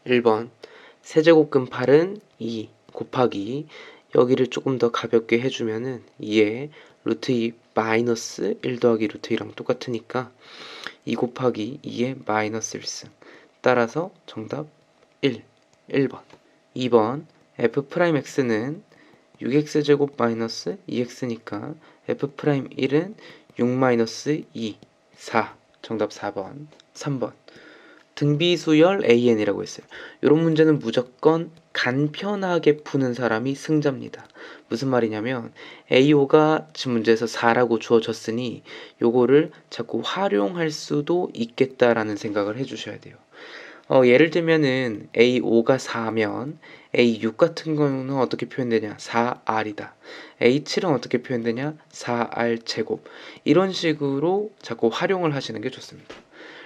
1번 세제곱근 8은 2 곱하기 여기를 조금 더 가볍게 해주면은 2에 루트 2 마이너스 1 더하기 루트 2랑 똑같으니까 2 곱하기 2의 마이너스 1승. 따라서 정답 1번. 2번 f'x는 6x제곱 마이너스 2x니까 f'1은 6 마이너스 2, 4. 정답 4번. 3번 등비수열 an이라고 했어요. 이런 문제는 무조건 간편하게 푸는 사람이 승자입니다. 무슨 말이냐면 AO가 지금 문제에서 4라고 주어졌으니 요거를 자꾸 활용할 수도 있겠다라는 생각을 해주셔야 돼요. 예를 들면은 A5가 4면 A6 같은 경우는 어떻게 표현되냐? 4R이다. A7은 어떻게 표현되냐? 4R 제곱. 이런 식으로 자꾸 활용을 하시는 게 좋습니다.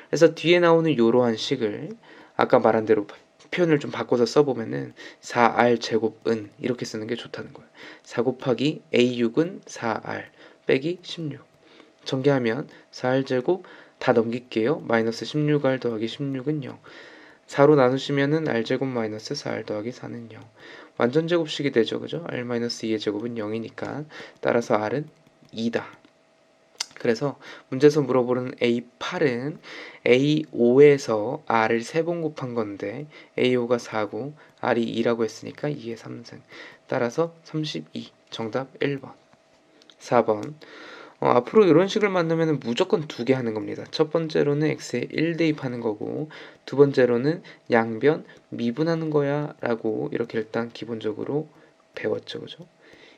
그래서 뒤에 나오는 이러한 식을 아까 말한 대로 표현을 좀 바꿔서 써보면은 4R 제곱은 이렇게 쓰는 게 좋다는 거예요. 4 곱하기 A6은 4R 빼기 16. 전개하면 4R 제곱 다 넘길게요. 마이너스 16R 더하기 16은 0. 4로 나누시면은 R제곱 마이너스 4R 더하기 4는 0. 완전 제곱식이 되죠. 그죠? R 마이너스 2의 제곱은 0이니까 따라서 R은 2다. 그래서 문제에서 물어보는 A8은 A5에서 R을 3번 곱한 건데 A5가 4고 R이 2라고 했으니까 2의 3승. 따라서 32. 정답 1번. 4번 앞으로 이런 식을 만나면 무조건 2개 하는 겁니다. 첫 번째로는 x에 1 대입하는 거고 두 번째로는 양변 미분하는 거야 라고 이렇게 일단 기본적으로 배웠죠. 그죠?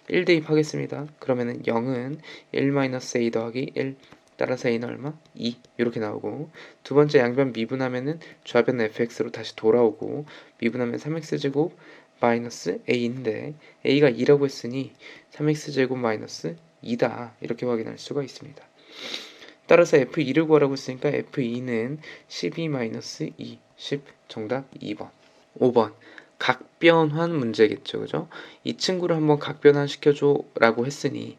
1 대입하겠습니다. 그러면은 0은 1-a 더하기 1 따라서 a는 얼마? 2 이렇게 나오고 두 번째 양변 미분하면은 좌변 fx로 다시 돌아오고 미분하면 3x제곱 마이너스 a인데 a가 2라고 했으니 3x제곱 마이너스 2다 이렇게 확인할 수가 있습니다. 따라서 f2를 구하라고 했으니까 f2는 12-2 10 정답 2번. 5번 각변환 문제겠죠. 그죠? 이 친구를 한번 각변환 시켜줘 라고 했으니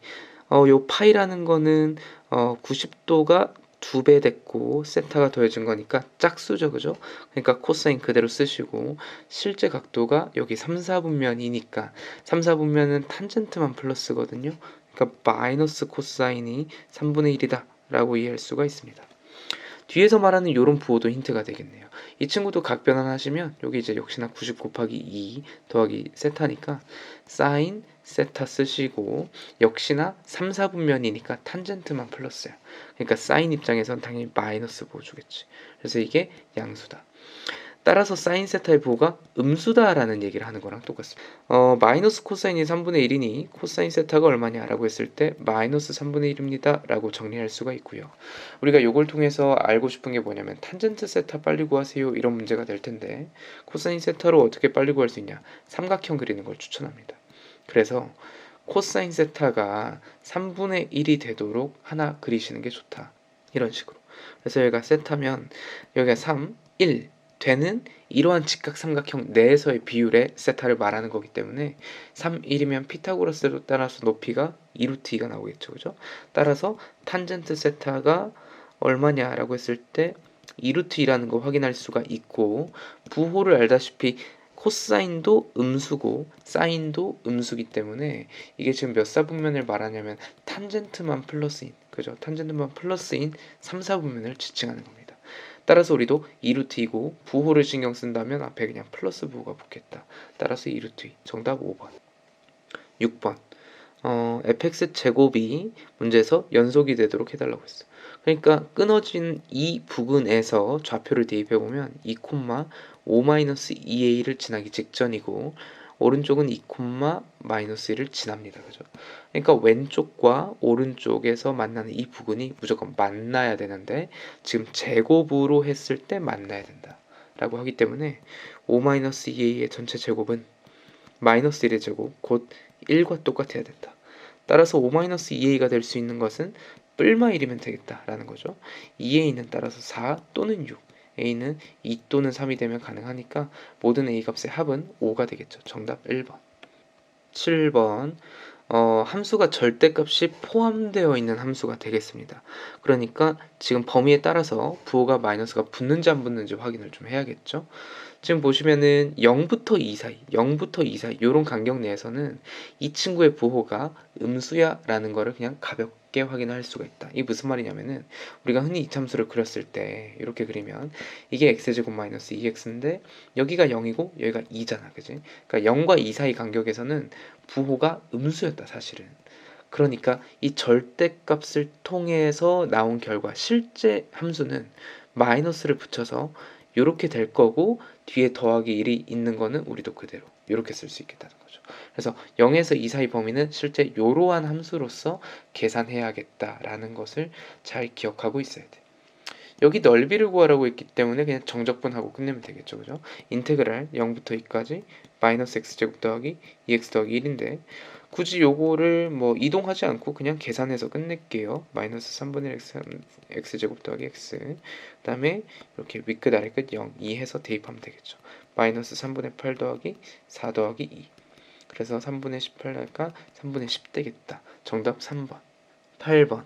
요 파이라는 거는 90도가 2배 됐고 세타가 더해진 거니까 짝수죠. 그죠? 그러니까 코사인 그대로 쓰시고 실제 각도가 여기 3, 4분면이니까 3, 4분면은 탄젠트만 플러스거든요. 그러니까 마이너스 코사인이 3분의 1이다 라고 이해할 수가 있습니다. 뒤에서 말하는 이런 부호도 힌트가 되겠네요. 이 친구도 각변환 하시면 여기 이제 역시나 90 곱하기 2 더하기 세타니까 사인 세타 쓰시고 역시나 3, 4분면이니까 탄젠트만 플러스야. 그러니까 사인 입장에선 당연히 마이너스 부호 주겠지. 그래서 이게 양수다. 따라서 사인 세타의 부호가 음수다라는 얘기를 하는 거랑 똑같습니다. 마이너스 코사인이 3분의 1이니 코사인 세타가 얼마냐 라고 했을 때 마이너스 3분의 1입니다 라고 정리할 수가 있고요. 우리가 이걸 통해서 알고 싶은 게 뭐냐면 탄젠트 세타 빨리 구하세요 이런 문제가 될 텐데 코사인 세타로 어떻게 빨리 구할 수 있냐? 삼각형 그리는 걸 추천합니다. 그래서 코사인 세타가 3분의 1이 되도록 하나 그리시는 게 좋다. 이런 식으로. 그래서 여기가 세타면 여기가 3, 1 되는 이러한 직각삼각형 내에서의 비율의 세타를 말하는 거기 때문에 3, 1이면 피타고라스로 따라서 높이가 2루트 2가 나오겠죠. 그죠? 따라서 탄젠트 세타가 얼마냐라고 했을 때 2루트 2라는 거 확인할 수가 있고 부호를 알다시피 코사인도 음수고 사인도 음수기 때문에 이게 지금 몇 사분면을 말하냐면 탄젠트만 플러스인 그죠? 탄젠트만 플러스인 3, 4분면을 지칭하는 겁니다. 따라서 우리도 2루트 2고 부호를 신경 쓴다면 앞에 그냥 플러스 부호가 붙겠다. 따라서 2루트 2 정답 5번. 6번 fx 제곱이 문제에서 연속이 되도록 해달라고 했어. 그러니까 끊어진 이 부근에서 좌표를 대입해보면 2,5-2a를 지나기 직전이고 오른쪽은 2,-1을 지납니다. 그죠? 그러니까 왼쪽과 오른쪽에서 만나는 이 부근이 무조건 만나야 되는데 지금 제곱으로 했을 때 만나야 된다. 라고 하기 때문에 5-2a의 전체 제곱은 마이너스 1의 제곱 곧 1과 똑같아야 된다. 따라서 5-2a가 될 수 있는 것은 뿔마 1이면 되겠다라는 거죠. 2a는 따라서 4 또는 6, a는 2 또는 3이 되면 가능하니까 모든 a 값의 합은 5가 되겠죠. 정답 1번. 7번 함수가 절대값이 포함되어 있는 함수가 되겠습니다. 그러니까 지금 범위에 따라서 부호가 마이너스가 붙는지 안 붙는지 확인을 좀 해야겠죠. 지금 보시면은 0부터 2 사이, 0부터 2 사이 요런 간격 내에서는 이 친구의 부호가 음수야 라는 거를 그냥 가볍게 확인할 수가 있다. 이게 무슨 말이냐면은 우리가 흔히 이참수를 그렸을 때 이렇게 그리면 이게 x제곱 마이너스 2x인데 여기가 0이고 여기가 2잖아. 그지? 그러니까 0과 2 사이 간격에서는 부호가 음수였다 사실은. 그러니까 이 절대값을 통해서 나온 결과 실제 함수는 마이너스를 붙여서 이렇게 될 거고 뒤에 더하기 1이 있는 거는 우리도 그대로 이렇게 쓸 수 있겠다는 거죠. 그래서 0에서 2 사이 범위는 실제 이러한 함수로서 계산해야겠다라는 것을 잘 기억하고 있어야 돼. 여기 넓이를 구하라고 했기 때문에 그냥 정적분하고 끝내면 되겠죠. 그죠? 인테그랄 0부터 2까지 마이너스 x제곱 더하기 2x 더하기 1인데 굳이 요거를 뭐 이동하지 않고 그냥 계산해서 끝낼게요. 마이너스 3분의 1 x제곱 더하기 x 그 다음에 이렇게 윗끝 아래끝 0, 2 해서 대입하면 되겠죠. 마이너스 3분의 8 더하기 4 더하기 2 그래서 3분의 18 나니까 3분의 10 되겠다. 정답 3번 8번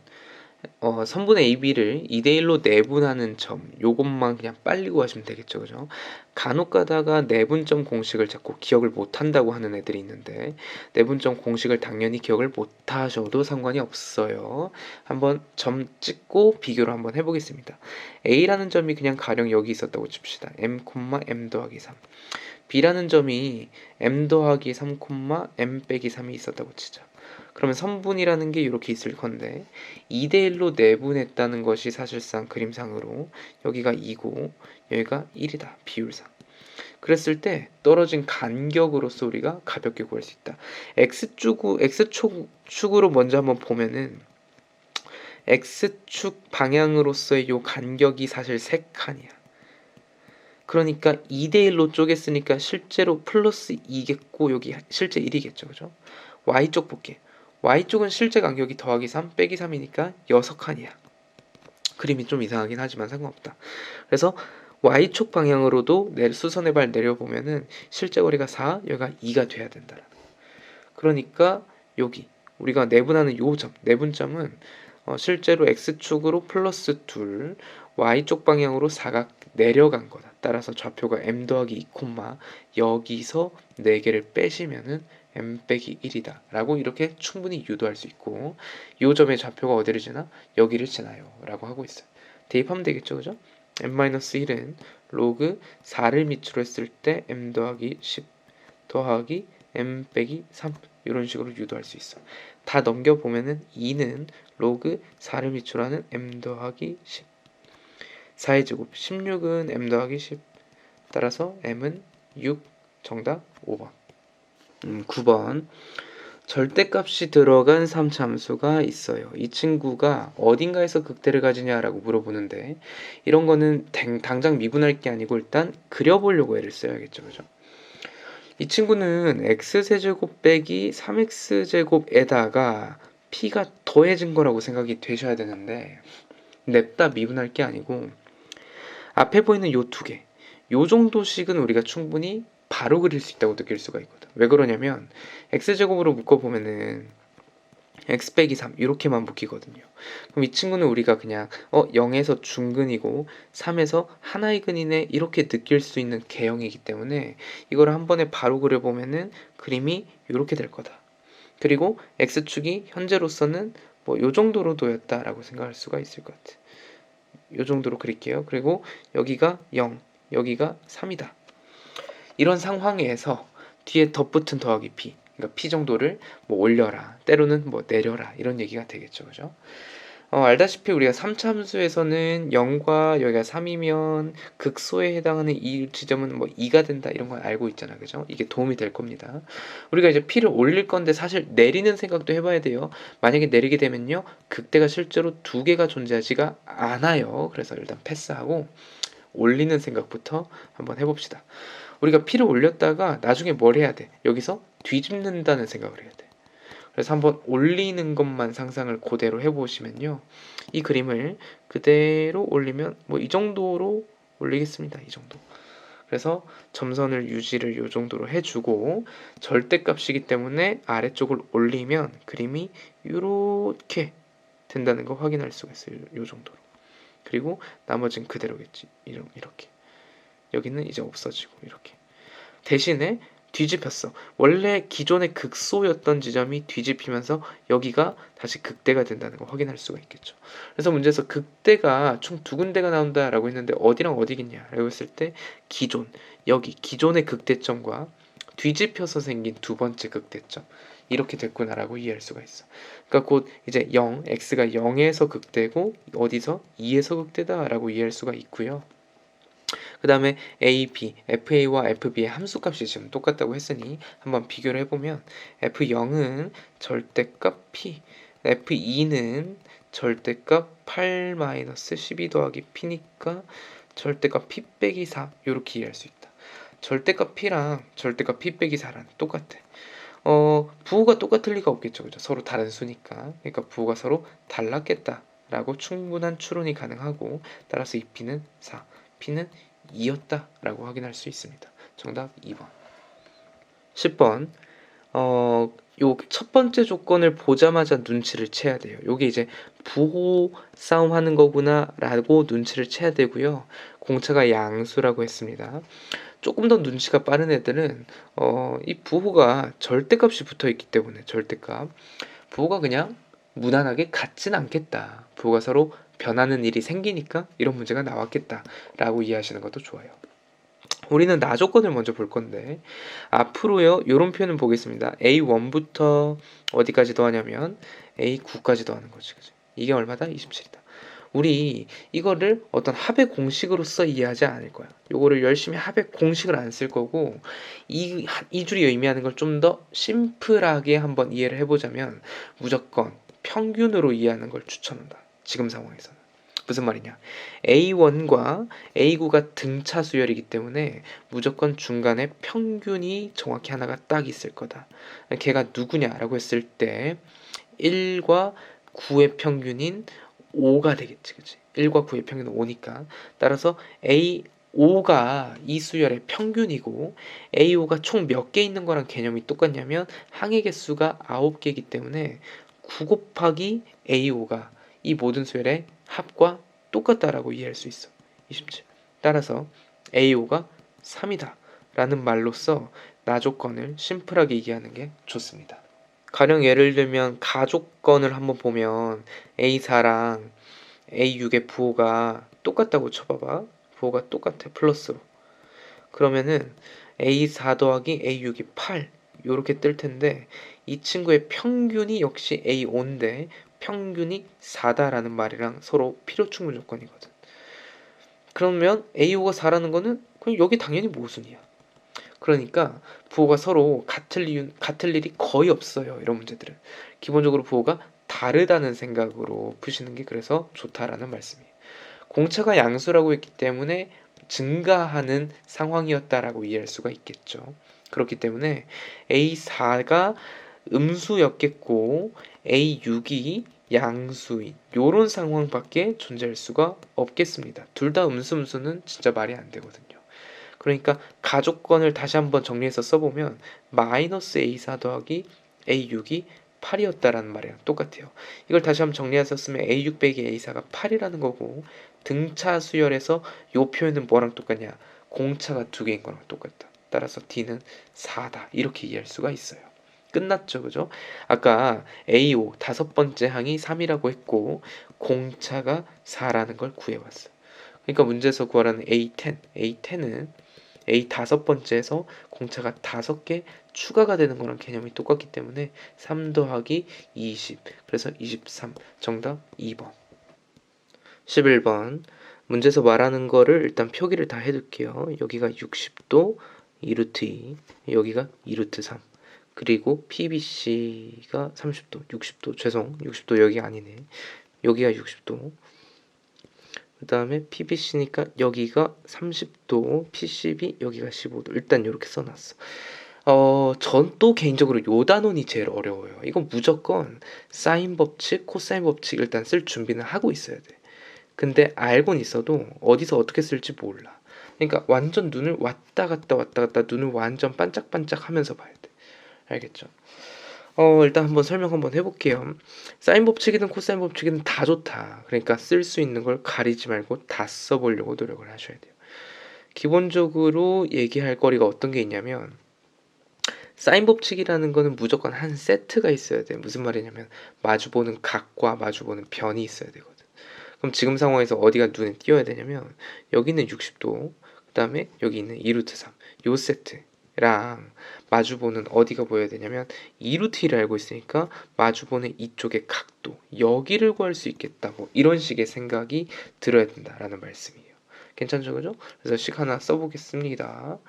선분의 AB를 2대1로 내분하는 점 요것만 그냥 빨리 구하시면 되겠죠. 그죠? 간혹 가다가 내분점 공식을 자꾸 기억을 못한다고 하는 애들이 있는데 내분점 공식을 당연히 기억을 못하셔도 상관이 없어요. 한번 점 찍고 비교를 한번 해보겠습니다. A라는 점이 그냥 가령 여기 있었다고 칩시다. m, m 더하기 3 B라는 점이 m 더하기 3, m 빼기 3이 있었다고 치자. 그러면 선분이라는 게 이렇게 있을 건데 2대1로 내분했다는 것이 사실상 그림상으로 여기가 2고 여기가 1이다. 비율상. 그랬을 때 떨어진 간격으로서 우리가 가볍게 구할 수 있다. X축으로 먼저 한번 보면은 X축 방향으로서의 요 간격이 사실 3칸이야. 그러니까 2대1로 쪼갰으니까 실제로 플러스 2겠고 여기 실제 1이겠죠. 그죠? Y쪽 볼게. Y쪽은 실제 간격이 더하기 3 빼기 3이니까 6칸이야. 그림이 좀 이상하긴 하지만 상관없다. 그래서 Y축 방향으로도 수선의 발 내려보면은 실제 거리가 4, 여기가 2가 돼야 된다. 그러니까 여기 우리가 내분하는 요 점, 내분점은 실제로 X축으로 플러스 2, Y쪽 방향으로 4가 내려간 거다. 따라서 좌표가 m 더하기 2, 여기서 4개를 빼시면은 m 빼기 1이다 라고 이렇게 충분히 유도할 수 있고 이 점의 좌표가 어디를 지나? 여기를 지나요 라고 하고 있어요. 대입하면 되겠죠. 그죠? m-1은 로그 4를 밑으로 했을 때 m 더하기 10 더하기 m 빼기 3 이런 식으로 유도할 수 있어. 다 넘겨보면은 2는 로그 4를 밑으로 하는 m 더하기 10 4의 제곱 16은 m 더하기 10 따라서 m은 6 정답 5번 9번 절대값이 들어간 3참수가 있어요. 이 친구가 어딘가에서 극대를 가지냐라고 물어보는데 이런 거는 당장 미분할 게 아니고 일단 그려보려고 애를 써야겠죠. 그죠? 이 친구는 x세제곱 빼기 3x제곱에다가 p가 더해진 거라고 생각이 되셔야 되는데 냅다 미분할 게 아니고 앞에 보이는 요 두 개, 요 정도씩은 우리가 충분히 바로 그릴 수 있다고 느낄 수가 있거든. 왜 그러냐면 x제곱으로 묶어보면은 x 빼기 3 이렇게만 묶이거든요. 그럼 이 친구는 우리가 그냥 0에서 중근이고 3에서 하나의 근이네 이렇게 느낄 수 있는 개형이기 때문에 이걸 한 번에 바로 그려보면은 그림이 이렇게 될 거다. 그리고 x축이 현재로서는 뭐 요 정도로 놓였다라고 생각할 수가 있을 것 같아. 요 정도로 그릴게요. 그리고 여기가 0, 여기가 3이다. 이런 상황에서 뒤에 덧붙은 더하기 p, 그러니까 p 정도를 뭐 올려라, 때로는 뭐 내려라 이런 얘기가 되겠죠. 그죠? 알다시피 우리가 3차 함수에서는 0과 여기가 3이면 극소에 해당하는 이 지점은 뭐 2가 된다 이런 걸 알고 있잖아. 그죠? 이게 도움이 될 겁니다. 우리가 이제 p를 올릴 건데 사실 내리는 생각도 해봐야 돼요. 만약에 내리게 되면요. 극대가 실제로 2개가 존재하지가 않아요. 그래서 일단 패스하고 올리는 생각부터 한번 해봅시다. 우리가 p를 올렸다가 나중에 뭘 해야 돼? 여기서 뒤집는다는 생각을 해야 돼. 그래서 한번 올리는 것만 상상을 그대로 해보시면요. 이 그림을 그대로 올리면 뭐 이 정도로 올리겠습니다. 이 정도. 그래서 점선을 유지를 요 정도로 해주고 절대값이기 때문에 아래쪽을 올리면 그림이 요렇게 된다는 거 확인할 수가 있어요. 요 정도로. 그리고 나머지는 그대로겠지. 이렇게. 여기는 이제 없어지고 이렇게. 대신에 뒤집혔어. 원래 기존의 극소였던 지점이 뒤집히면서 여기가 다시 극대가 된다는 거 확인할 수가 있겠죠. 그래서 문제에서 극대가 총 두 군데가 나온다라고 했는데 어디랑 어디겠냐라고 했을 때 여기 기존의 극대점과 뒤집혀서 생긴 두 번째 극대점 이렇게 됐구나라고 이해할 수가 있어. 그러니까 곧 이제 x가 0에서 극대고 어디서 2에서 극대다라고 이해할 수가 있고요. 그 다음에 a, b, fa와 fb의 함수값이 지금 똑같다고 했으니 한번 비교를 해보면 f0은 절대값 p, f2는 절대값 8-12 더하기 p니까 절대값 p 빼기 4 이렇게 이해할 수 있다. 절대값 p랑 절대값 p 빼기 4랑 똑같아. 부호가 똑같을 리가 없겠죠. 그죠? 서로 다른 수니까. 그러니까 부호가 서로 달랐겠다라고 충분한 추론이 가능하고 따라서 이 p는 4, p는 2였다라고 확인할 수 있습니다. 정답 2번. 10번. 요 첫 번째 조건을 보자마자 눈치를 채야 돼요. 요게 이제 부호 싸움 하는 거구나라고 눈치를 채야 되고요. 공차가 양수라고 했습니다. 조금 더 눈치가 빠른 애들은 이 부호가 절대값이 붙어 있기 때문에 절대값 부호가 그냥 무난하게 같진 않겠다. 부호가 서로 변하는 일이 생기니까 이런 문제가 나왔겠다라고 이해하시는 것도 좋아요. 우리는 나 조건을 먼저 볼 건데 앞으로요 요런 표현을 보겠습니다. A1부터 어디까지 더하냐면 A9까지 더하는 거지. 그치? 이게 얼마다? 27이다. 우리 이거를 어떤 합의 공식으로서 이해하지 않을 거야. 요거를 열심히 합의 공식을 안 쓸 거고 이 줄이 의미하는 걸 좀 더 심플하게 한번 이해를 해보자면 무조건 평균으로 이해하는 걸 추천한다. 지금 상황에서는. 무슨 말이냐? A1과 A9가 등차 수열이기 때문에 무조건 중간에 평균이 정확히 하나가 딱 있을 거다. 걔가 누구냐라고 했을 때 1과 9의 평균인 5가 되겠지. 그치? 1과 9의 평균은 5니까. 따라서 A5가 이 수열의 평균이고 A5가 총 몇 개 있는 거랑 개념이 똑같냐면 항의 개수가 9개이기 때문에 9 곱하기 A5가 이 모든 수열의 합과 똑같다라고 이해할 수 있어. 27. 따라서 A5가 3이다 라는 말로써 나 조건을 심플하게 이해하는 게 좋습니다. 가령 예를 들면 가조건을 한번 보면 A4랑 A6의 부호가 똑같다고 쳐봐봐. 부호가 똑같아. 플러스로. 그러면은 A4 더하기 A6이 8 요렇게 뜰 텐데 이 친구의 평균이 역시 A5인데 평균이 4다라는 말이랑 서로 필요 충분 조건이거든. 그러면 A5가 4라는 거는 그럼 여기 당연히 모순이야. 그러니까 부호가 서로 같을 일이 거의 없어요. 이런 문제들은. 기본적으로 부호가 다르다는 생각으로 푸시는 게 그래서 좋다라는 말씀이에요. 공차가 양수라고 했기 때문에 증가하는 상황이었다라고 이해할 수가 있겠죠. 그렇기 때문에 A4가 음수였겠고 A6이 양수인 요런 상황밖에 존재할 수가 없겠습니다. 둘 다 음수는 진짜 말이 안 되거든요. 그러니까 가조건을 다시 한번 정리해서 써보면 마이너스 A4 더하기 A6이 8이었다라는 말이랑 똑같아요. 이걸 다시 한번 정리해서 쓰면 A6 빼기 A4가 8이라는 거고 등차 수열에서 요 표현은 뭐랑 똑같냐? 공차가 두 개인 거랑 똑같다. 따라서 D는 4다. 이렇게 이해할 수가 있어요. 끝났죠, 그죠? 아까 A5 다섯 번째 항이 3이라고 했고 공차가 4라는 걸 구해왔어. 그러니까 문제에서 구하라는 A10은 A 다섯 번째에서 공차가 5개 추가가 되는 거랑 개념이 똑같기 때문에 3 더하기 20 그래서 23 정답 2번. 11번 문제에서 말하는 거를 일단 표기를 다 해둘게요. 여기가 60도 2루트 2 여기가 2루트 3 그리고 PBC가 30도 60도 여기 아니네. 여기가 60도 그 다음에 PBC니까 여기가 30도, PCB 여기가 15도. 일단 이렇게 써놨어. 전 또 개인적으로 요 단원이 제일 어려워요. 이건 무조건 사인 법칙, 코사인 법칙 일단 쓸 준비는 하고 있어야 돼. 근데 알고는 있어도 어디서 어떻게 쓸지 몰라. 그러니까 완전 눈을 왔다 갔다 눈을 완전 반짝반짝 하면서 봐야 돼. 알겠죠? 일단 한번 설명 한번 해볼게요. 사인 법칙이든 코사인 법칙이든 다 좋다. 그러니까 쓸 수 있는 걸 가리지 말고 다 써보려고 노력을 하셔야 돼요. 기본적으로 얘기할 거리가 어떤 게 있냐면 사인 법칙이라는 거는 무조건 한 세트가 있어야 돼. 무슨 말이냐면 마주보는 각과 마주보는 변이 있어야 되거든. 그럼 지금 상황에서 어디가 눈에 띄어야 되냐면 여기는 60도, 그 다음에 여기 있는 2루트 3, 요 세트랑 마주보는 어디가 보여야 되냐면 2루트 1을 알고 있으니까 마주보는 이쪽의 각도, 여기를 구할 수 있겠다. 뭐 이런 식의 생각이 들어야 된다라는 말씀이에요. 괜찮죠, 그죠? 그래서 식 하나 써보겠습니다.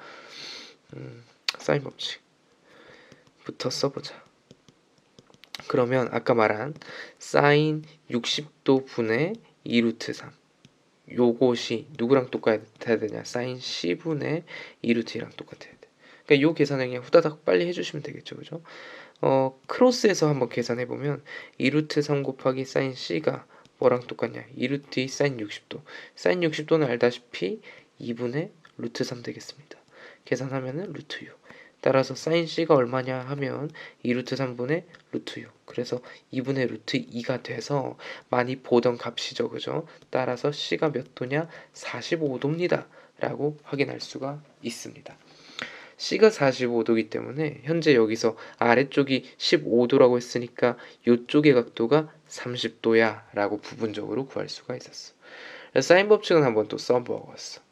사인 법칙부터 써보자. 그러면 아까 말한 사인 60도 분의 2루트 3 요것이 누구랑 똑같아야 되냐? 사인 C분의 2루트2랑 똑같아야 돼. 그러니까 요 계산을 그냥 후다닥 빨리 해주시면 되겠죠, 그죠? 크로스해서 한번 계산해보면 2루트 3 곱하기 사인 C가 뭐랑 똑같냐? 2루트 2 사인 60도. 사인 60도는 알다시피 2분의 루트 3 되겠습니다. 계산하면은 루트 6. 따라서 사인 C가 얼마냐 하면 2루트 3분의 루트 6. 그래서 2분의 루트 2가 돼서 많이 보던 값이죠, 그죠? 따라서 C가 몇 도냐? 45도입니다. 라고 확인할 수가 있습니다. C가 45도이기 때문에 현재 여기서 아래쪽이 15도라고 했으니까 이쪽의 각도가 30도야 라고 부분적으로 구할 수가 있었어. 사인 법칙은 한번 또 써보았어.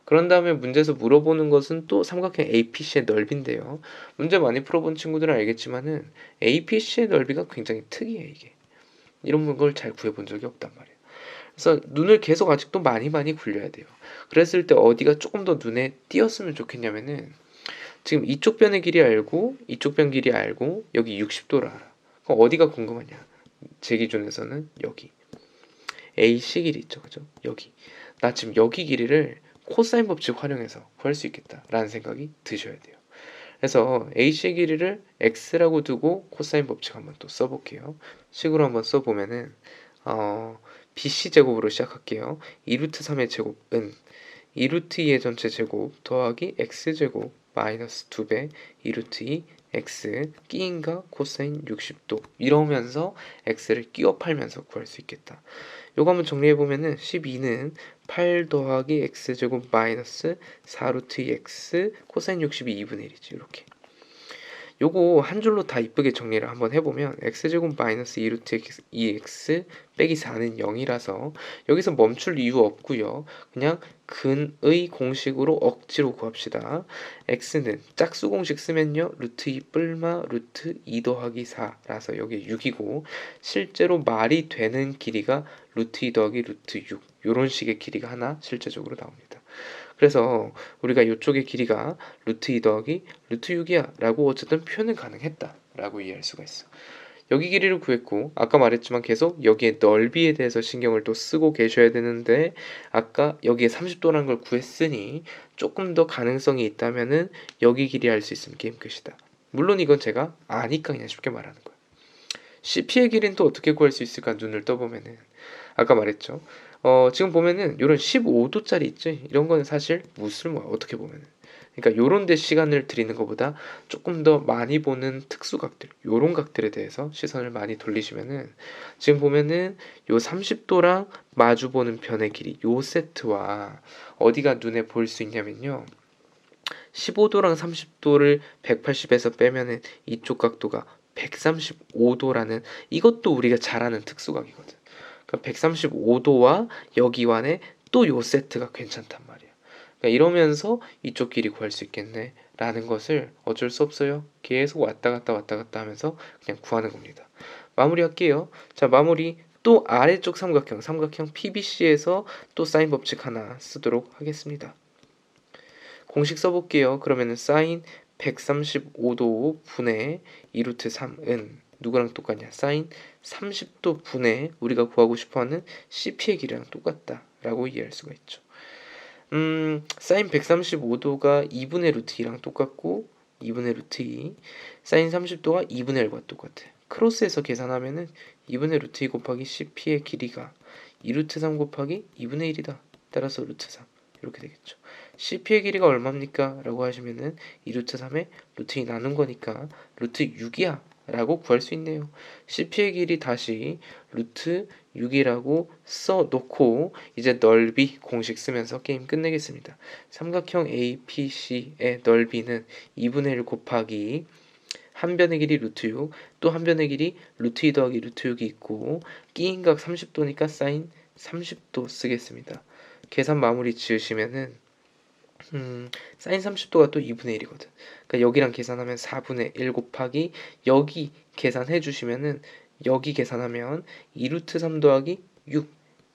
그런 다음에 문제에서 물어보는 것은 또 삼각형 APC의 넓이인데요. 문제 많이 풀어본 친구들은 알겠지만은 APC의 넓이가 굉장히 특이해 이게. 이런 걸 잘 구해본 적이 없단 말이에요. 그래서 눈을 계속 아직도 많이 굴려야 돼요. 그랬을 때 어디가 조금 더 눈에 띄었으면 좋겠냐면은 지금 이쪽 변의 길이 알고 이쪽 변 길이 알고 여기 60도를 알아. 그럼 어디가 궁금하냐? 제 기준에서는 여기 AC 길이 있죠, 그죠? 여기 나 지금 여기 길이를 코사인 법칙 활용해서 구할 수 있겠다라는 생각이 드셔야 돼요. 그래서 AC의 길이를 x라고 두고 코사인 법칙 한번 또 써볼게요. 식으로 한번 써보면은 BC 제곱으로 시작할게요. 2루트 3의 제곱은 2루트 2의 전체 제곱 더하기 x제곱 마이너스 2배 2루트 2 x 끼인가 코사인 60도 이러면서 x를 끼워 팔면서 구할 수 있겠다. 요거 한번 정리해보면은 12는 8 더하기 x제곱 마이너스 4루트 2x 코사인 62 2분의 1이지 이렇게. 요거 한 줄로 다 이쁘게 정리를 한번 해보면 x제곱 마이너스 2루트 2x 빼기 4는 0이라서 여기서 멈출 이유 없고요. 그냥 근의 공식으로 억지로 구합시다. x는 짝수 공식 쓰면요. 루트 2 뿔마 루트 2 더하기 4라서 여기 6이고 실제로 말이 되는 길이가 루트 2 더하기 루트 6 요런 식의 길이가 하나 실제적으로 나옵니다. 그래서 우리가 이쪽의 길이가 루트 2 더하기 루트 6이야 라고 어쨌든 표현은 가능했다 라고 이해할 수가 있어. 여기 길이를 구했고 아까 말했지만 계속 여기에 넓이에 대해서 신경을 또 쓰고 계셔야 되는데 아까 여기에 30도라는 걸 구했으니 조금 더 가능성이 있다면은 여기 길이 할 수 있으면 게임 끝이다. 물론 이건 제가 아니까 그냥 쉽게 말하는 거야. CP의 길이는 또 어떻게 구할 수 있을까 눈을 떠보면은 아까 말했죠. 지금 보면은 요런 15도짜리 있지? 이런 거는 사실 무쓸모야 어떻게 보면은. 그러니까 요런 데 시간을 들이는 것보다 조금 더 많이 보는 특수각들 요런 각들에 대해서 시선을 많이 돌리시면은 지금 보면은 요 30도랑 마주 보는 변의 길이 요 세트와 어디가 눈에 보일 수 있냐면요 15도랑 30도를 180에서 빼면은 이쪽 각도가 135도라는 이것도 우리가 잘 아는 특수각이거든. 그러니까 135도와 여기와의 또 요 세트가 괜찮단 말이야. 그러니까 이러면서 이쪽 길이 구할 수 있겠네 라는 것을 어쩔 수 없어요. 계속 왔다 갔다 하면서 그냥 구하는 겁니다. 마무리할게요. 자, 마무리 또 아래쪽 삼각형 PBC에서 또 사인 법칙 하나 쓰도록 하겠습니다. 공식 써볼게요. 그러면은 사인 135도 분의 2루트 3은 누구랑 똑같냐? 사인 30도 분의 우리가 구하고 싶어하는 CP의 길이랑 똑같다 라고 이해할 수가 있죠. 사인 135도가 2분의 루트 2랑 똑같고 2분의 루트 2 사인 30도가 2분의 1과 똑같아. 크로스해서 계산하면은 2분의 루트 2 곱하기 CP의 길이가 2루트 3 곱하기 2분의 1이다. 따라서 루트 3 이렇게 되겠죠. CP의 길이가 얼마입니까? 라고 하시면은 2 루트 3에 루트 2 나눈 거니까 루트 6이야 라고 구할 수 있네요. CP의 길이 다시 루트 6이라고 써놓고 이제 넓이 공식 쓰면서 게임 끝내겠습니다. 삼각형 APC의 넓이는 2분의 1 곱하기 한 변의 길이 루트 6, 또 한 변의 길이 루트 2 더하기 루트 6이 있고 끼인 각 30도니까 사인 30도 쓰겠습니다. 계산 마무리 지으시면은 사인 30도가 또 2분의 1이거든. 그러니까 여기랑 계산하면 4분의 1 곱하기 여기 계산해 주시면은 여기 계산하면 2루트 3 더하기 6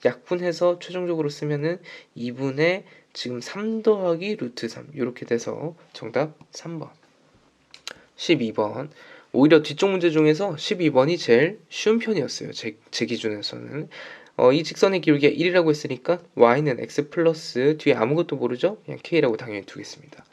약분해서 최종적으로 쓰면은 2분의 지금 3 더하기 루트 3 이렇게 돼서 정답 3번. 12번. 오히려 뒤쪽 문제 중에서 12번이 제일 쉬운 편이었어요. 제 기준에서는. 이 직선의 기울기가 1이라고 했으니까 y는 x 플러스 뒤에 아무것도 모르죠? 그냥 k라고 당연히 두겠습니다.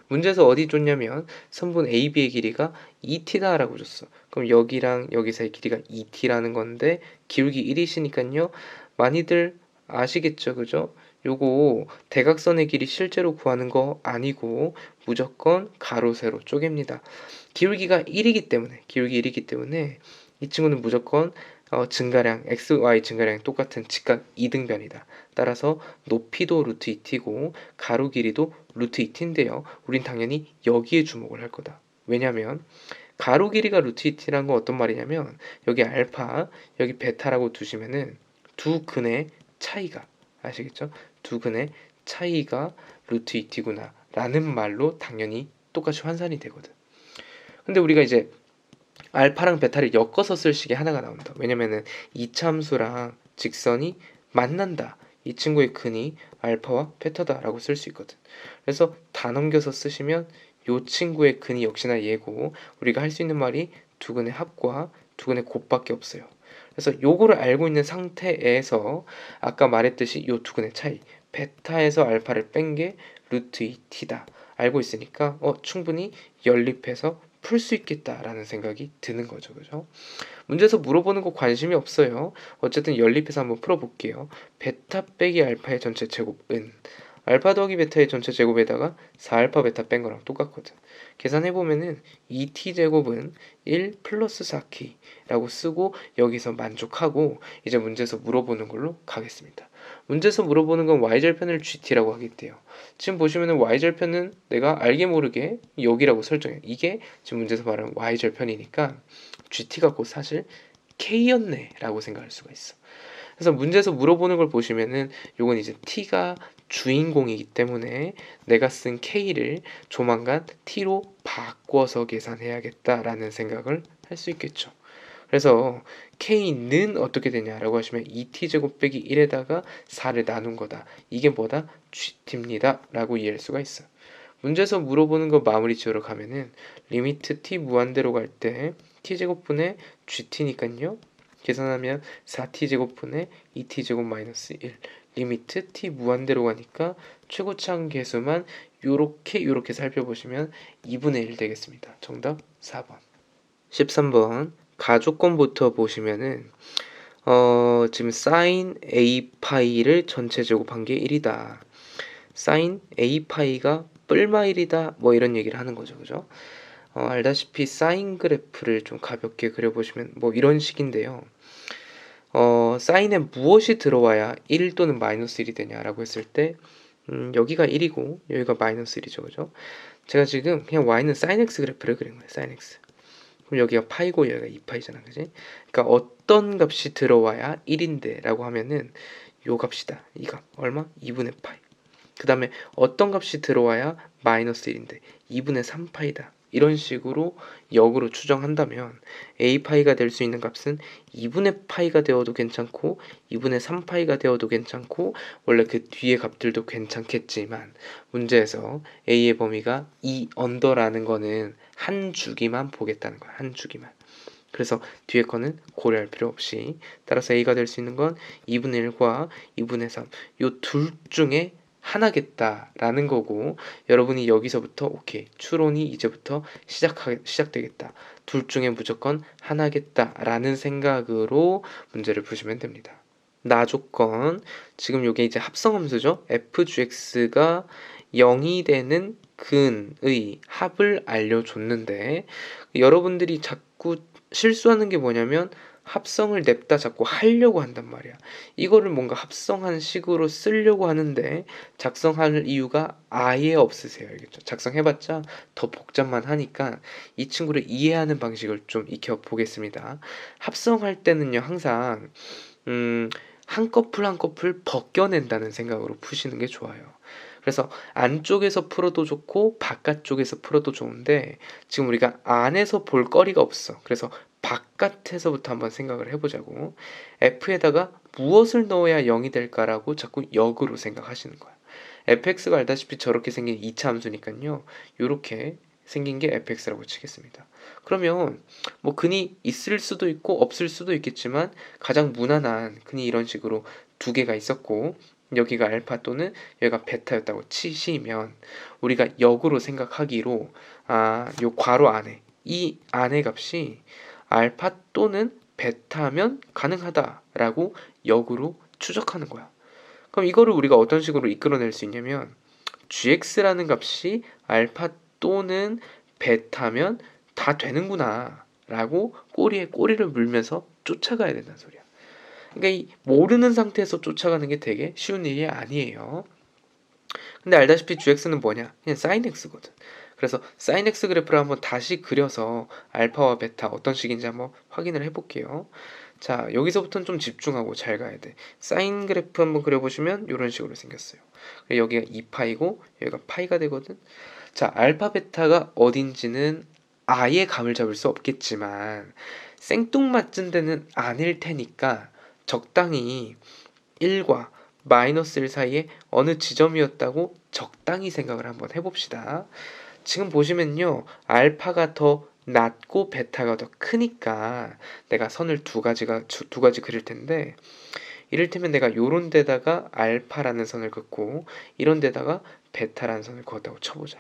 문제에서 어디 줬냐면 선분 AB의 길이가 2t다 라고 줬어. 그럼 여기랑 여기 사이 길이가 2t라는 건데 기울기 1이시니까요. 많이들 아시겠죠? 그죠? 요거 대각선의 길이 실제로 구하는 거 아니고 무조건 가로 세로 쪼갭니다. 기울기가 1이기 때문에 이 친구는 무조건 증가량 x, y 증가량이 똑같은 직각 이등변이다. 따라서 높이도 루트 2t고 가로 길이도 루트 2t인데요. 우린 당연히 여기에 주목을 할 거다. 왜냐면 가로 길이가 루트 2t라는 건 어떤 말이냐면 여기 알파, 여기 베타라고 두시면은 두 근의 차이가 아시겠죠? 두 근의 차이가 루트 2t구나 라는 말로 당연히 똑같이 환산이 되거든. 근데 우리가 이제 알파랑 베타를 엮어서 쓸 식의 하나가 나온다. 왜냐면은 이차함수랑 직선이 만난다. 이 친구의 근이 알파와 베타다라고 쓸 수 있거든. 그래서 다 넘겨서 쓰시면 이 친구의 근이 역시나 얘고 우리가 할 수 있는 말이 두 근의 합과 두 근의 곱밖에 없어요. 그래서 요거를 알고 있는 상태에서 아까 말했듯이 요 두 근의 차이 베타에서 알파를 뺀 게 루트 2t다. 알고 있으니까 충분히 연립해서 풀 수 있겠다라는 생각이 드는 거죠. 그죠? 문제에서 물어보는 거 관심이 없어요. 어쨌든 연립해서 한번 풀어볼게요. 베타 빼기 알파의 전체 제곱은 알파 더하기 베타의 전체 제곱에다가 4알파 베타 뺀 거랑 똑같거든. 계산해보면은 2t제곱은 1 플러스 4k라고 쓰고 여기서 만족하고 이제 문제에서 물어보는 걸로 가겠습니다. 문제에서 물어보는 건 y절편을 gt라고 하겠대요. 지금 보시면은 y절편은 내가 알게 모르게 여기라고 설정해. 이게 지금 문제에서 말하는 y절편이니까 gt가 곧 사실 k였네 라고 생각할 수가 있어. 그래서 문제에서 물어보는 걸 보시면은 요건 이제 t가 주인공이기 때문에 내가 쓴 k를 조만간 t로 바꿔서 계산해야겠다라는 생각을 할 수 있겠죠. 그래서 k는 어떻게 되냐라고 하시면 2t제곱 빼기 1에다가 4를 나눈 거다. 이게 뭐다? gt입니다 라고 이해할 수가 있어. 문제에서 물어보는 거 마무리 지으러 가면은 리미트 t 무한대로 갈 때 t제곱분의 gt니까요. 계산하면 4t제곱분의 2t제곱 마이너스 1 리미트 t 무한대로 가니까 최고차항 계수만 요렇게 살펴보시면 2분의 1 되겠습니다. 정답 4번. 13번 가조건부터 보시면은 지금 sin a 파이를 전체 제곱한 게 1이다. sin a 파이가 뿔마 1이다. 뭐 이런 얘기를 하는 거죠. 그죠? 알다시피 사인 그래프를 좀 가볍게 그려보시면 뭐 이런 식인데요. 사인에 무엇이 들어와야 1 또는 마이너스 1이 되냐라고 했을 때 여기가 1이고 여기가 마이너스 1이죠. 그죠? 제가 지금 그냥 y는 sin x 그래프를 그린 거예요. sin x. 그럼 여기가 파이고 여기가 2파이잖아. 그지? 그러니까 어떤 값이 들어와야 1인데 라고 하면은 요 값이다. 이 값. 얼마? 2분의 파이. 그 다음에 어떤 값이 들어와야 마이너스 1인데 2분의 3파이다. 이런 식으로 역으로 추정한다면 a파이가 될 수 있는 값은 2분의 파이가 되어도 괜찮고 2분의 3파이가 되어도 괜찮고 원래 그 뒤에 값들도 괜찮겠지만 문제에서 a의 범위가 2 언더라는 거는 한 주기만 보겠다는 거야. 한 주기만. 그래서 뒤에 거는 고려할 필요 없이 따라서 a가 될 수 있는 건 2분의 1과 2분의 3 요 둘 중에 하나겠다라는 거고 여러분이 여기서부터 오케이 추론이 이제부터 시작되겠다. 둘 중에 무조건 하나겠다라는 생각으로 문제를 푸시면 됩니다. 나 조건 지금 이게 이제 합성함수죠. fgx가 0이 되는 근의 합을 알려줬는데 여러분들이 자꾸 실수하는 게 뭐냐면 합성을 냅다 자꾸 하려고 한단 말이야. 이거를 뭔가 합성한 식으로 쓰려고 하는데 작성할 이유가 아예 없으세요. 알겠죠? 작성해봤자 더 복잡만 하니까 이 친구를 이해하는 방식을 좀 익혀보겠습니다. 합성할 때는요, 항상 한 커플 한 커플 벗겨낸다는 생각으로 푸시는 게 좋아요. 그래서 안쪽에서 풀어도 좋고 바깥쪽에서 풀어도 좋은데 지금 우리가 안에서 볼 거리가 없어. 그래서 바깥에서부터 한번 생각을 해보자고. f에다가 무엇을 넣어야 0이 될까라고 자꾸 역으로 생각하시는 거야. fx가 알다시피 저렇게 생긴 2차 함수니까요. 요렇게 생긴 게 fx라고 치겠습니다. 그러면 뭐 근이 있을 수도 있고 없을 수도 있겠지만 가장 무난한 근이 이런 식으로 두 개가 있었고 여기가 알파 또는 여기가 베타였다고 치시면 우리가 역으로 생각하기로 요 괄호 안에 이 안의 값이 알파 또는 베타면 가능하다라고 역으로 추적하는 거야. 그럼 이거를 우리가 어떤 식으로 이끌어낼 수 있냐면 gx라는 값이 알파 또는 베타면 다 되는구나 라고 꼬리에 꼬리를 물면서 쫓아가야 된다는 소리야. 그러니까 이 모르는 상태에서 쫓아가는 게 되게 쉬운 일이 아니에요. 근데 알다시피 gx는 뭐냐? 그냥 sin x거든. 그래서 sin x 그래프를 한번 다시 그려서 알파와 베타 어떤 식인지 한번 확인을 해볼게요. 자, 여기서부터는 좀 집중하고 잘 가야 돼. 사인 그래프 한번 그려보시면 이런 식으로 생겼어요. 여기가 2파이고 여기가 파이가 되거든. 자, 알파 베타가 어딘지는 아예 감을 잡을 수 없겠지만 생뚱맞은 데는 아닐 테니까 적당히 1과 마이너스 1 사이에 어느 지점이었다고 적당히 생각을 한번 해봅시다. 지금 보시면요, 알파가 더 낮고 베타가 더 크니까 내가 선을 두 가지 그릴 텐데 이를테면 내가 요런 데다가 알파라는 선을 긋고 이런 데다가 베타라는 선을 그었다고 쳐보자.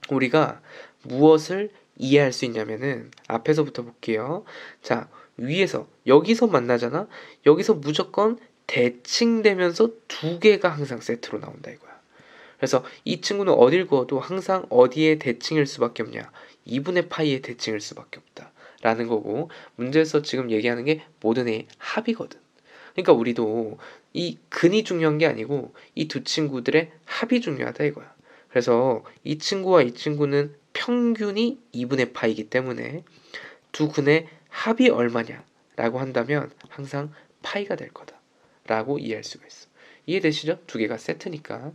우리가 무엇을 이해할 수 있냐면은 앞에서부터 볼게요. 자, 위에서 여기서 만나잖아. 여기서 무조건 대칭되면서 두 개가 항상 세트로 나온다 이거야. 그래서 이 친구는 어딜 그어도 항상 어디에 대칭일 수밖에 없냐. 2분의 파이에 대칭일 수밖에 없다 라는 거고, 문제에서 지금 얘기하는 게 모든 A의 합이거든. 그러니까 우리도 이 근이 중요한 게 아니고 이 두 친구들의 합이 중요하다 이거야. 그래서 이 친구와 이 친구는 평균이 2분의 파이기 때문에 두 근의 합이 얼마냐 라고 한다면 항상 파이가 될 거다 라고 이해할 수가 있어. 이해되시죠? 두 개가 세트니까.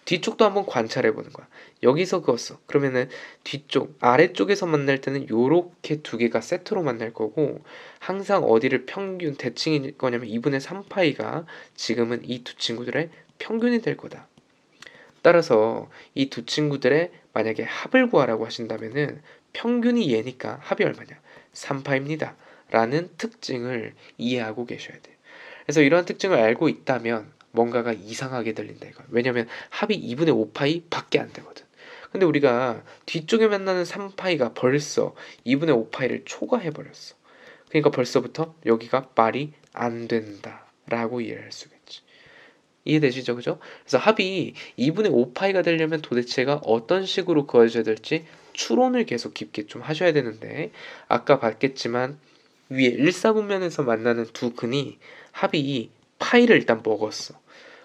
뒤쪽도 한번 관찰해 보는 거야. 여기서 그었어. 그러면은 뒤쪽, 아래쪽에서 만날 때는 요렇게 두 개가 세트로 만날 거고, 항상 어디를 평균 대칭일 거냐면 2분의 3파이가 지금은 이 두 친구들의 평균이 될 거다. 따라서 이 두 친구들의 만약에 합을 구하라고 하신다면은 평균이 얘니까 합이 얼마냐? 3파입니다. 라는 특징을 이해하고 계셔야 돼요. 그래서 이러한 특징을 알고 있다면 뭔가가 이상하게 들린다 이거. 왜냐면 합이 2분의 5파이 밖에 안 되거든. 근데 우리가 뒤쪽에 만나는 3파이가 벌써 2분의 5파이를 초과해 버렸어. 그러니까 벌써부터 여기가 말이 안 된다라고 이해를 할 수가 있지. 이해되시죠? 그죠? 그래서 합이 2분의 5파이가 되려면 도대체가 어떤 식으로 그어져야 될지 추론을 계속 깊게 좀 하셔야 되는데, 아까 봤겠지만 위에 1사분면에서 만나는 두 근이 합이 파이를 일단 먹었어.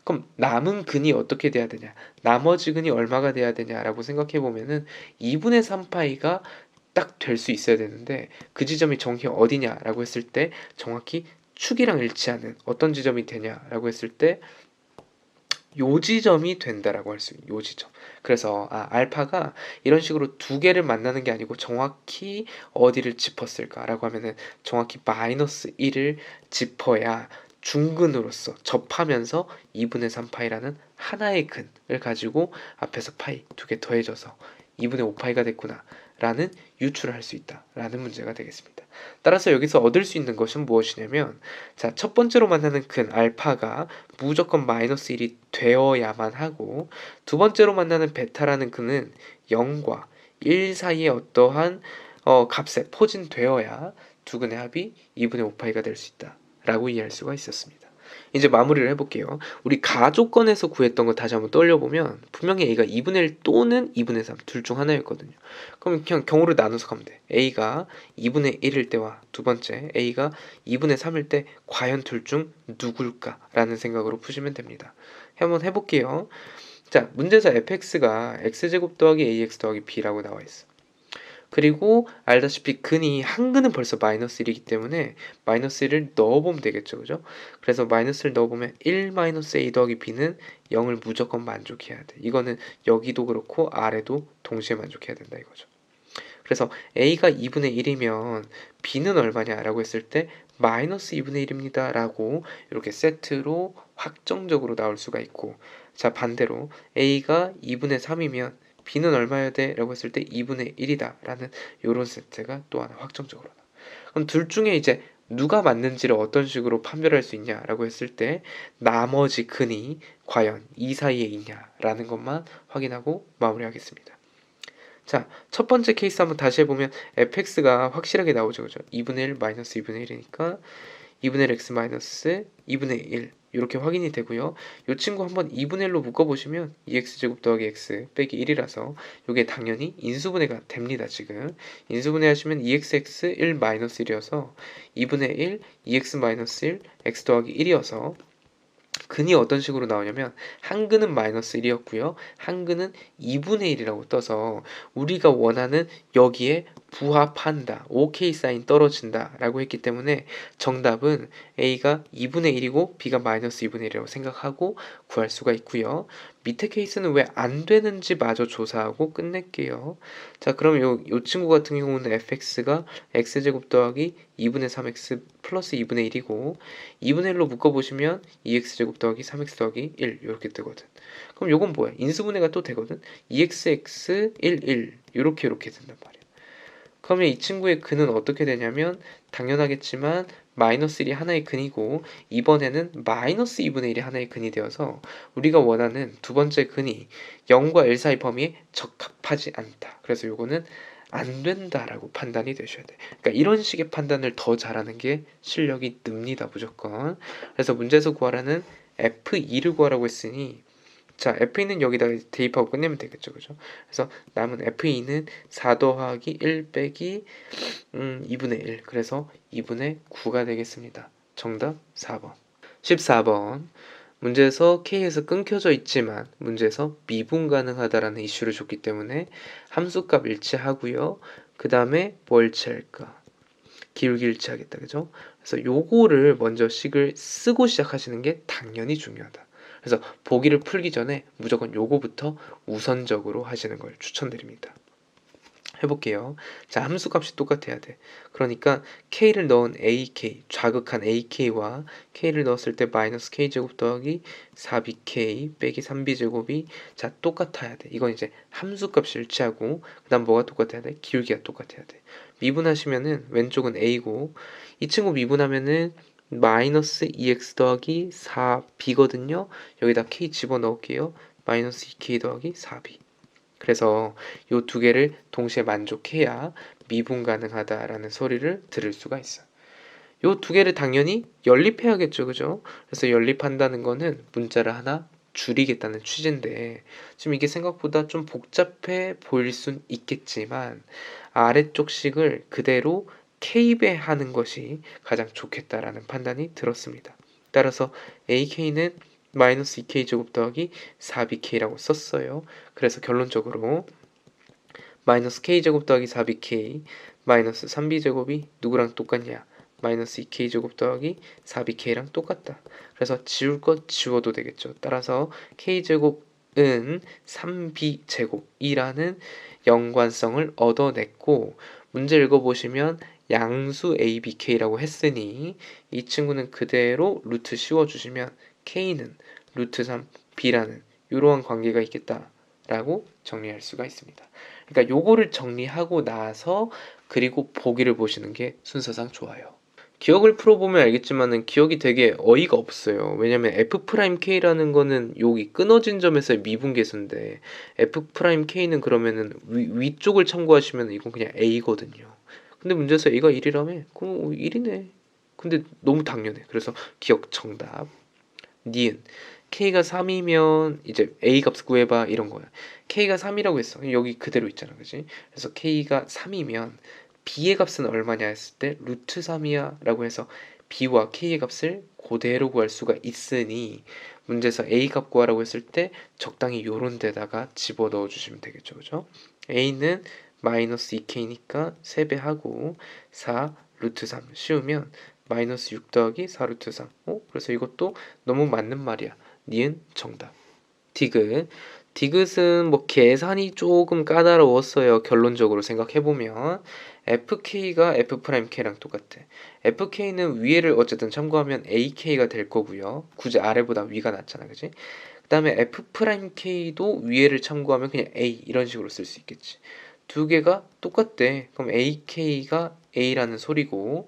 그럼 남은 근이 어떻게 돼야 되냐? 나머지 근이 얼마가 돼야 되냐라고 생각해 보면은 2분의 3파이가 딱 될 수 있어야 되는데 그 지점이 정확히 어디냐라고 했을 때 정확히 축이랑 일치하는 어떤 지점이 되냐라고 했을 때 요 지점이 된다라고 할 수 있는 요 지점. 그래서 알파가 이런 식으로 두 개를 만나는 게 아니고 정확히 어디를 짚었을까라고 하면은 정확히 마이너스 1을 짚어야 중근으로서 접하면서 2분의 3파이라는 하나의 근을 가지고 앞에서 파이 두 개 더해져서 2분의 5파이가 됐구나 라는 유출을 할 수 있다 라는 문제가 되겠습니다. 따라서 여기서 얻을 수 있는 것은 무엇이냐면, 자, 첫 번째로 만나는 근 알파가 무조건 마이너스 1이 되어야만 하고, 두 번째로 만나는 베타라는 근은 0과 1 사이에 어떠한 값에 포진되어야 두 근의 합이 2분의 5파이가 될 수 있다 라고 이해할 수가 있었습니다. 이제 마무리를 해볼게요. 우리 가조건에서 구했던 거 다시 한번 떠올려보면 분명히 a가 2분의 1 또는 2분의 3 둘 중 하나였거든요. 그럼 그냥 경우를 나눠서 가면 돼. a가 2분의 1일 때와 두 번째 a가 2분의 3일 때 과연 둘 중 누굴까? 라는 생각으로 푸시면 됩니다. 한번 해볼게요. 자, 문제에서 fx가 x제곱 더하기 ax 더하기 b라고 나와 있어. 그리고 알다시피 근이 한근은 벌써 마이너스 1이기 때문에 마이너스 1을 넣어보면 되겠죠. 그죠? 그래서 마이너스를 넣어보면 1 마이너스 a 더하기 b는 0을 무조건 만족해야 돼. 이거는 여기도 그렇고 아래도 동시에 만족해야 된다 이거죠. 그래서 a가 2분의 1이면 b는 얼마냐 라고 했을 때 마이너스 2분의 1입니다 라고 이렇게 세트로 확정적으로 나올 수가 있고, 자 반대로 a가 2분의 3이면 b는 얼마여야 돼? 라고 했을 때 2분의 1이다 라는 이런 세트가 또 하나 확정적으로 나와. 그럼 둘 중에 이제 누가 맞는지를 어떤 식으로 판별할 수 있냐라고 했을 때 나머지 근이 과연 이 사이에 있냐라는 것만 확인하고 마무리하겠습니다. 자, 첫 번째 케이스 한번 다시 해보면 fx가 확실하게 나오죠. 그죠? 2분의 1 마이너스 2분의 1이니까 2분의 1 x 마이너스 2분의 1 이렇게 확인이 되고요. 이 친구 한번 2분의 1로 묶어보시면 2x제곱 더하기 x 빼기 1이라서 이게 당연히 인수분해가 됩니다. 지금 인수분해 하시면 2xx 1 마이너스 1이어서 2분의 1 2x 마이너스 1 x 더하기 1이어서 근이 어떤 식으로 나오냐면 한근은 마이너스 1이었고요. 한근은 2분의 1이라고 떠서 우리가 원하는 여기에 부합한다. OK 사인 떨어진다 라고 했기 때문에 정답은 A가 2분의 1이고 B가 마이너스 2분의 1이라고 생각하고 구할 수가 있고요. 밑에 케이스는 왜 안 되는지 마저 조사하고 끝낼게요. 자, 그럼 요 친구 같은 경우는 fx가 x제곱 더하기 2분의 3x 플러스 2분의 1이고 2분의 1로 묶어보시면 2x제곱 더하기 3x 더하기 1 이렇게 뜨거든. 그럼 요건 뭐야? 인수분해가 또 되거든. 2xx 1 이렇게 된단 말이야. 그러면 이 친구의 근은 어떻게 되냐면 당연하겠지만 마이너스 1이 하나의 근이고 이번에는 마이너스 2분의 1이 하나의 근이 되어서 우리가 원하는 두 번째 근이 0과 1 사이 범위에 적합하지 않다. 그래서 요거는 안 된다라고 판단이 되셔야 돼. 그러니까 이런 식의 판단을 더 잘하는 게 실력이 늡니다. 무조건. 그래서 문제에서 구하라는 F2를 구하라고 했으니 자, F2는 여기다 대입하고 끝내면 되겠죠. 그죠? 그래서 남은 F2는 4 더하기 1 빼기 2분의 1. 그래서 2분의 9가 되겠습니다. 정답 4번. 14번. 문제에서 K에서 끊겨져 있지만 문제에서 미분 가능하다라는 이슈를 줬기 때문에 함수값 일치하고요. 그 다음에 뭘 일치할까? 기울기 일치하겠다. 그죠? 그래서 요거를 먼저 식을 쓰고 시작하시는 게 당연히 중요하다. 그래서 보기를 풀기 전에 무조건 요거부터 우선적으로 하시는 걸 추천드립니다. 해볼게요. 자, 함수값이 똑같아야 돼. 그러니까 k를 넣은 ak, 좌극한 ak와 k를 넣었을 때 마이너스 k제곱 더하기 4bk 빼기 3b제곱이 자 똑같아야 돼. 이건 이제 함수값이 일치하고 그 다음 뭐가 똑같아야 돼? 기울기가 똑같아야 돼. 미분하시면은 왼쪽은 a고 이 친구 미분하면은 마이너스 2x 더하기 4b거든요. 여기다 k 집어넣을게요. 마이너스 2k 더하기 4b. 그래서 이 두 개를 동시에 만족해야 미분 가능하다라는 소리를 들을 수가 있어요. 이 두 개를 당연히 연립해야겠죠. 그죠? 그래서 연립한다는 거는 문자를 하나 줄이겠다는 취지인데 지금 이게 생각보다 좀 복잡해 보일 순 있겠지만 아래쪽 식을 그대로 K배하는 것이 가장 좋겠다라는 판단이 들었습니다. 따라서 AK는 마이너스 2K제곱 더하기 4BK라고 썼어요. 그래서 결론적으로 마이너스 K제곱 더하기 4BK 마이너스 3B제곱이 누구랑 똑같냐? 마이너스 2K제곱 더하기 4BK랑 똑같다. 그래서 지울 것 지워도 되겠죠. 따라서 K제곱은 3B제곱이라는 연관성을 얻어냈고 문제 읽어보시면 양수 ABK라고 했으니 이 친구는 그대로 루트 씌워주시면 K는 루트 3 B라는 이러한 관계가 있겠다라고 정리할 수가 있습니다. 그러니까 요거를 정리하고 나서 그리고 보기를 보시는 게 순서상 좋아요. 기억을 풀어보면 알겠지만은 기억이 되게 어이가 없어요. 왜냐면 F'K라는 거는 여기 끊어진 점에서의 미분계수인데 F'K는 그러면은 위쪽을 참고하시면 이건 그냥 A거든요. 근데 문제에서 A가 1이라며? 그럼 1이네. 근데 너무 당연해. 그래서 기억 정답. 니은 k가 3이면 이제 a 값 구해봐 이런 거야. k가 3이라고 했어. 여기 그대로 있잖아, 그지? 그래서 k가 3이면 b의 값은 얼마냐 했을 때 루트 3이야 라고 해서 b와 k의 값을 그대로 구할 수가 있으니 문제에서 a 값 구하라고 했을 때 적당히 요런 데다가 집어넣어 주시면 되겠죠, 그죠? a는 마이너스 2k니까 3배 하고 4 루트 3 씌우면 마이너스 6 더하기 4 루트 3. 그래서 이것도 너무 맞는 말이야. 니은 정답. 디귿. 디귿은 뭐 계산이 조금 까다로웠어요. 결론적으로 생각해보면 fk가 f'k랑 똑같아. fk는 위에를 어쨌든 참고하면 ak가 될 거고요. 굳이 아래보다 위가 낫잖아, 그지? 그 다음에 f'k도 위에를 참고하면 그냥 a 이런 식으로 쓸 수 있겠지. 두 개가 똑같대. 그럼 ak가 a라는 소리고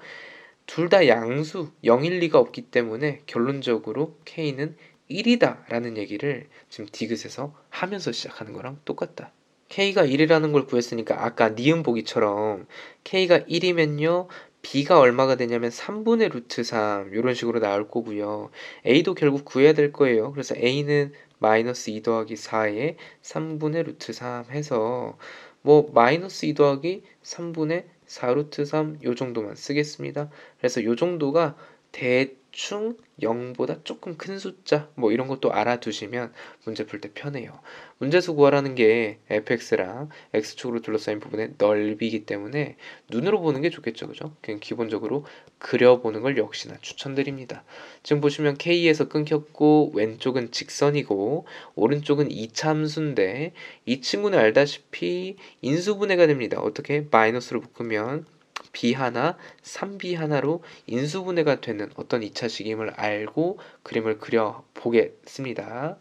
둘 다 양수 0, 1, 2가 없기 때문에 결론적으로 k는 1이다 라는 얘기를 지금 디귿에서 하면서 시작하는 거랑 똑같다. k가 1이라는 걸 구했으니까 아까 니은 보기처럼 k가 1이면요 b가 얼마가 되냐면 3분의 루트 3 이런 식으로 나올 거고요. a도 결국 구해야 될 거예요. 그래서 a는 마이너스 2 더하기 4에 3분의 루트 3 해서 뭐 마이너스 2 더하기 3분의 4 루트 3 요 정도만 쓰겠습니다. 그래서 요 정도가 대충 0보다 조금 큰 숫자 뭐 이런 것도 알아두시면 문제 풀 때 편해요. 문제수 구하라는 게 fx랑 x축으로 둘러싸인 부분의 넓이기 때문에 눈으로 보는 게 좋겠죠, 그죠? 그냥 기본적으로 그려보는 걸 역시나 추천드립니다. 지금 보시면 k에서 끊겼고 왼쪽은 직선이고 오른쪽은 이차함수인데 이 친구는 알다시피 인수분해가 됩니다. 어떻게? 마이너스로 묶으면 b 하나, 3b 하나로 인수분해가 되는 어떤 2차 식임을 알고 그림을 그려 보겠습니다.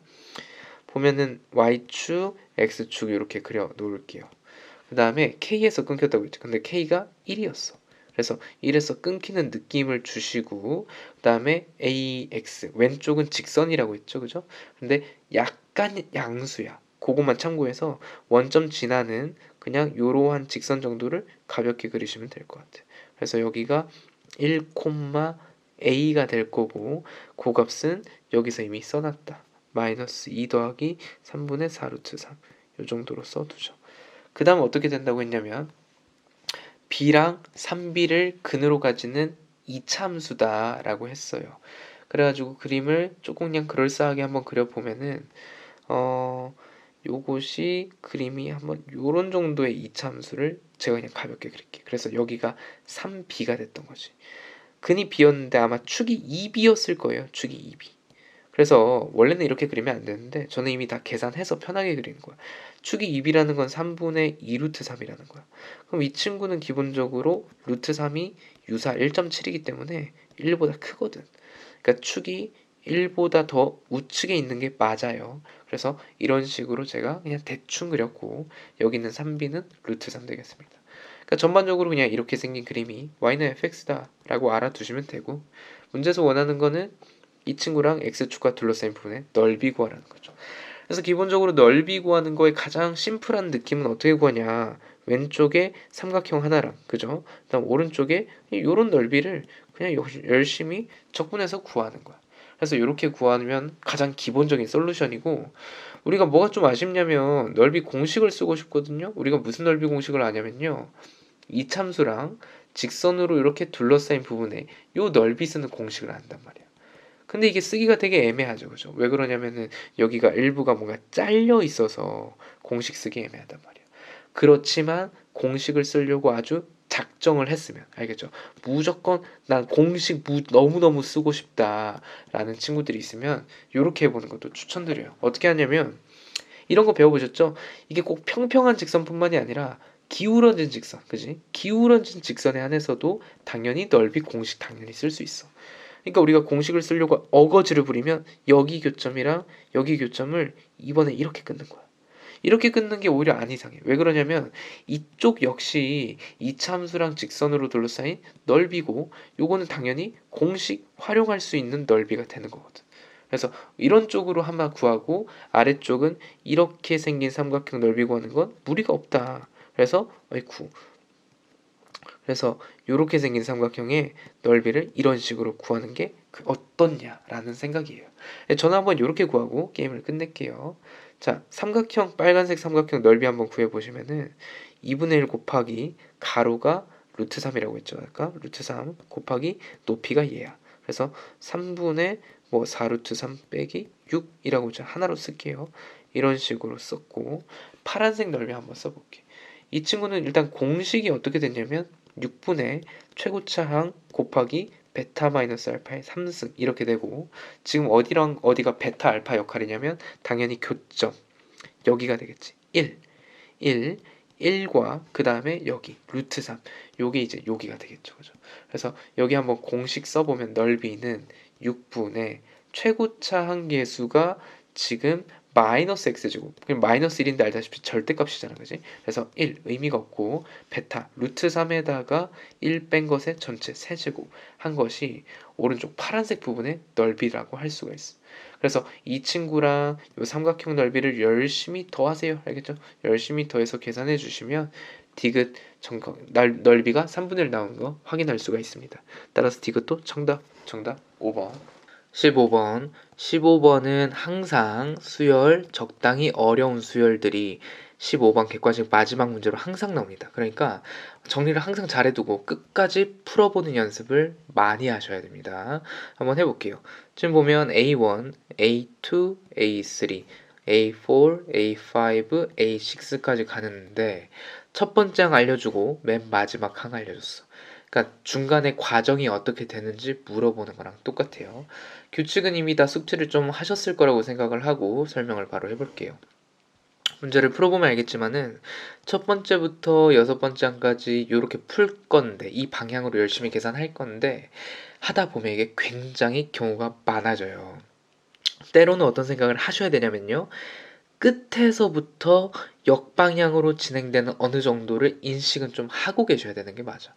보면은 y축, x축 이렇게 그려 놓을게요. 그 다음에 k에서 끊겼다고 했죠. 근데 k가 1이었어. 그래서 1에서 끊기는 느낌을 주시고 그 다음에 ax 왼쪽은 직선이라고 했죠, 그죠? 근데 약간 양수야. 그것만 참고해서 원점 지나는 그냥 요러한 직선 정도를 가볍게 그리시면 될 것 같아요. 그래서 여기가 1, a가 될 거고 그 값은 여기서 이미 써놨다. 마이너스 2 더하기 3분의 4 루트 3 요 정도로 써두죠. 그 다음 어떻게 된다고 했냐면 b랑 3b를 근으로 가지는 이차함수다 라고 했어요. 그래가지고 그림을 조금 그냥 그럴싸하게 한번 그려보면은 요것이 그림이 한번 요런 정도의 이차함수를 제가 그냥 가볍게 그릴게요. 그래서 여기가 3b가 됐던 거지. 근이 b였는데 아마 축이 2b였을 거예요. 축이 2b. 그래서 원래는 이렇게 그리면 안 되는데 저는 이미 다 계산해서 편하게 그리는 거야. 축이 2b라는 건 3분의 2 루트 3이라는 거야. 그럼 이 친구는 기본적으로 루트 3이 유사 1.7이기 때문에 1보다 크거든. 그러니까 축이 1보다 더 우측에 있는 게 맞아요. 그래서 이런 식으로 제가 그냥 대충 그렸고 여기 있는 3b는 루트 3 되겠습니다. 그러니까 전반적으로 그냥 이렇게 생긴 그림이 y는 fx다 라고 알아두시면 되고 문제에서 원하는 거는 이 친구랑 x축과 둘러싸인 부분의 넓이 구하라는 거죠. 그래서 기본적으로 넓이 구하는 거의 가장 심플한 느낌은 어떻게 구하냐. 왼쪽에 삼각형 하나랑 그죠? 그다음 오른쪽에 이런 넓이를 그냥 열심히 적분해서 구하는 거야. 그래서 이렇게 구하면 가장 기본적인 솔루션이고 우리가 뭐가 좀 아쉽냐면 넓이 공식을 쓰고 싶거든요. 우리가 무슨 넓이 공식을 아냐면요. 이참수랑 직선으로 이렇게 둘러싸인 부분에 요 넓이 쓰는 공식을 안단 말이야. 근데 이게 쓰기가 되게 애매하죠, 그죠? 왜 그러냐면은 여기가 일부가 뭔가 잘려 있어서 공식 쓰기 애매하단 말이야. 그렇지만 공식을 쓰려고 아주 작정을 했으면 알겠죠? 무조건 난 공식 너무너무 쓰고 싶다라는 친구들이 있으면 이렇게 해보는 것도 추천드려요. 어떻게 하냐면 이런 거 배워보셨죠? 이게 꼭 평평한 직선뿐만이 아니라 기울어진 직선, 그지? 기울어진 직선에 한해서도 당연히 넓이 공식 당연히 쓸 수 있어. 그러니까 우리가 공식을 쓰려고 어거지를 부리면 여기 교점이랑 여기 교점을 이번에 이렇게 끊는 거야. 이렇게 끊는 게 오히려 안 이상해. 왜 그러냐면 이쪽 역시 이차함수랑 직선으로 둘러싸인 넓이고 요거는 당연히 공식 활용할 수 있는 넓이가 되는 거거든. 그래서 이런 쪽으로 한번 구하고 아래쪽은 이렇게 생긴 삼각형 넓이 구하는 건 무리가 없다. 그래서 어이쿠 그래서 이렇게 생긴 삼각형의 넓이를 이런 식으로 구하는 게 어떻냐라는 생각이에요. 저는 한번 이렇게 구하고 게임을 끝낼게요. 자, 삼각형, 빨간색 삼각형 넓이 한번 구해보시면은 2분의 1 곱하기 가로가 루트 3이라고 했죠. 아까 루트 3 곱하기 높이가 얘야. 그래서 3분의 4루트 3 빼기 6이라고 하나로 쓸게요. 이런 식으로 썼고, 파란색 넓이 한번 써볼게. 이 친구는 일단 공식이 어떻게 됐냐면 6분의 최고차항 곱하기 베타 마이너스 알파의 3승 이렇게 되고, 지금 어디랑 어디가 베타 알파 역할이냐면 당연히 교점, 여기가 되겠지. 1 1과 그 다음에 여기 루트 3, 요게 이제 여기가 되겠죠. 그죠? 그래서 여기 한번 공식 써보면 넓이는 6분의 최고차 한계수가 지금 마이너스 x제곱, 마이너스 1인데 알다시피 절대값이잖아, 그지? 그래서 1 의미가 없고, 베타 루트 3에다가 1 뺀 것의 전체 세제곱 한 것이 오른쪽 파란색 부분의 넓이라고 할 수가 있어. 그래서 이 친구랑 이 삼각형 넓이를 열심히 더하세요. 알겠죠? 열심히 더해서 계산해 주시면 디귿 넓이가 3분의 1 나오는 거 확인할 수가 있습니다. 따라서 디귿도 정답 5번. 15번은 항상 수열, 적당히 어려운 수열들이 15번 객관식 마지막 문제로 항상 나옵니다. 그러니까 정리를 항상 잘해두고 끝까지 풀어보는 연습을 많이 하셔야 됩니다. 한번 해볼게요. 지금 보면 A1, A2, A3, A4, A5, A6까지 가는데 첫 번째 항 알려주고 맨 마지막 항 알려줬어. 그러니까 중간에 과정이 어떻게 되는지 물어보는 거랑 똑같아요. 규칙은 이미 다 숙지를 좀 하셨을 거라고 생각을 하고 설명을 바로 해볼게요. 문제를 풀어보면 알겠지만은 첫 번째부터 여섯 번째 항까지 이렇게 풀 건데, 이 방향으로 열심히 계산할 건데 하다 보면 이게 굉장히 경우가 많아져요. 때로는 어떤 생각을 하셔야 되냐면요, 끝에서부터 역방향으로 진행되는 어느 정도를 인식은 좀 하고 계셔야 되는 게 맞아.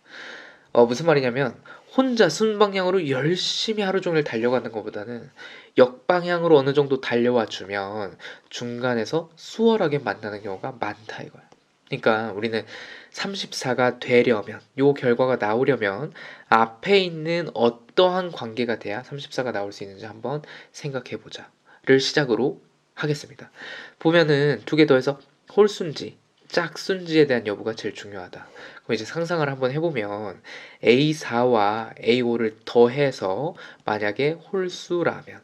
무슨 말이냐면 혼자 순방향으로 열심히 하루 종일 달려가는 것보다는 역방향으로 어느 정도 달려와 주면 중간에서 수월하게 만나는 경우가 많다 이거야. 그러니까 우리는 34가 되려면, 요 결과가 나오려면 앞에 있는 어떠한 관계가 돼야 34가 나올 수 있는지 한번 생각해 보자를 시작으로 하겠습니다. 보면은 두 개 더해서 홀수인지 짝수인지에 대한 여부가 제일 중요하다. 그럼 이제 상상을 한번 해보면 A4와 A5를 더해서 만약에 홀수라면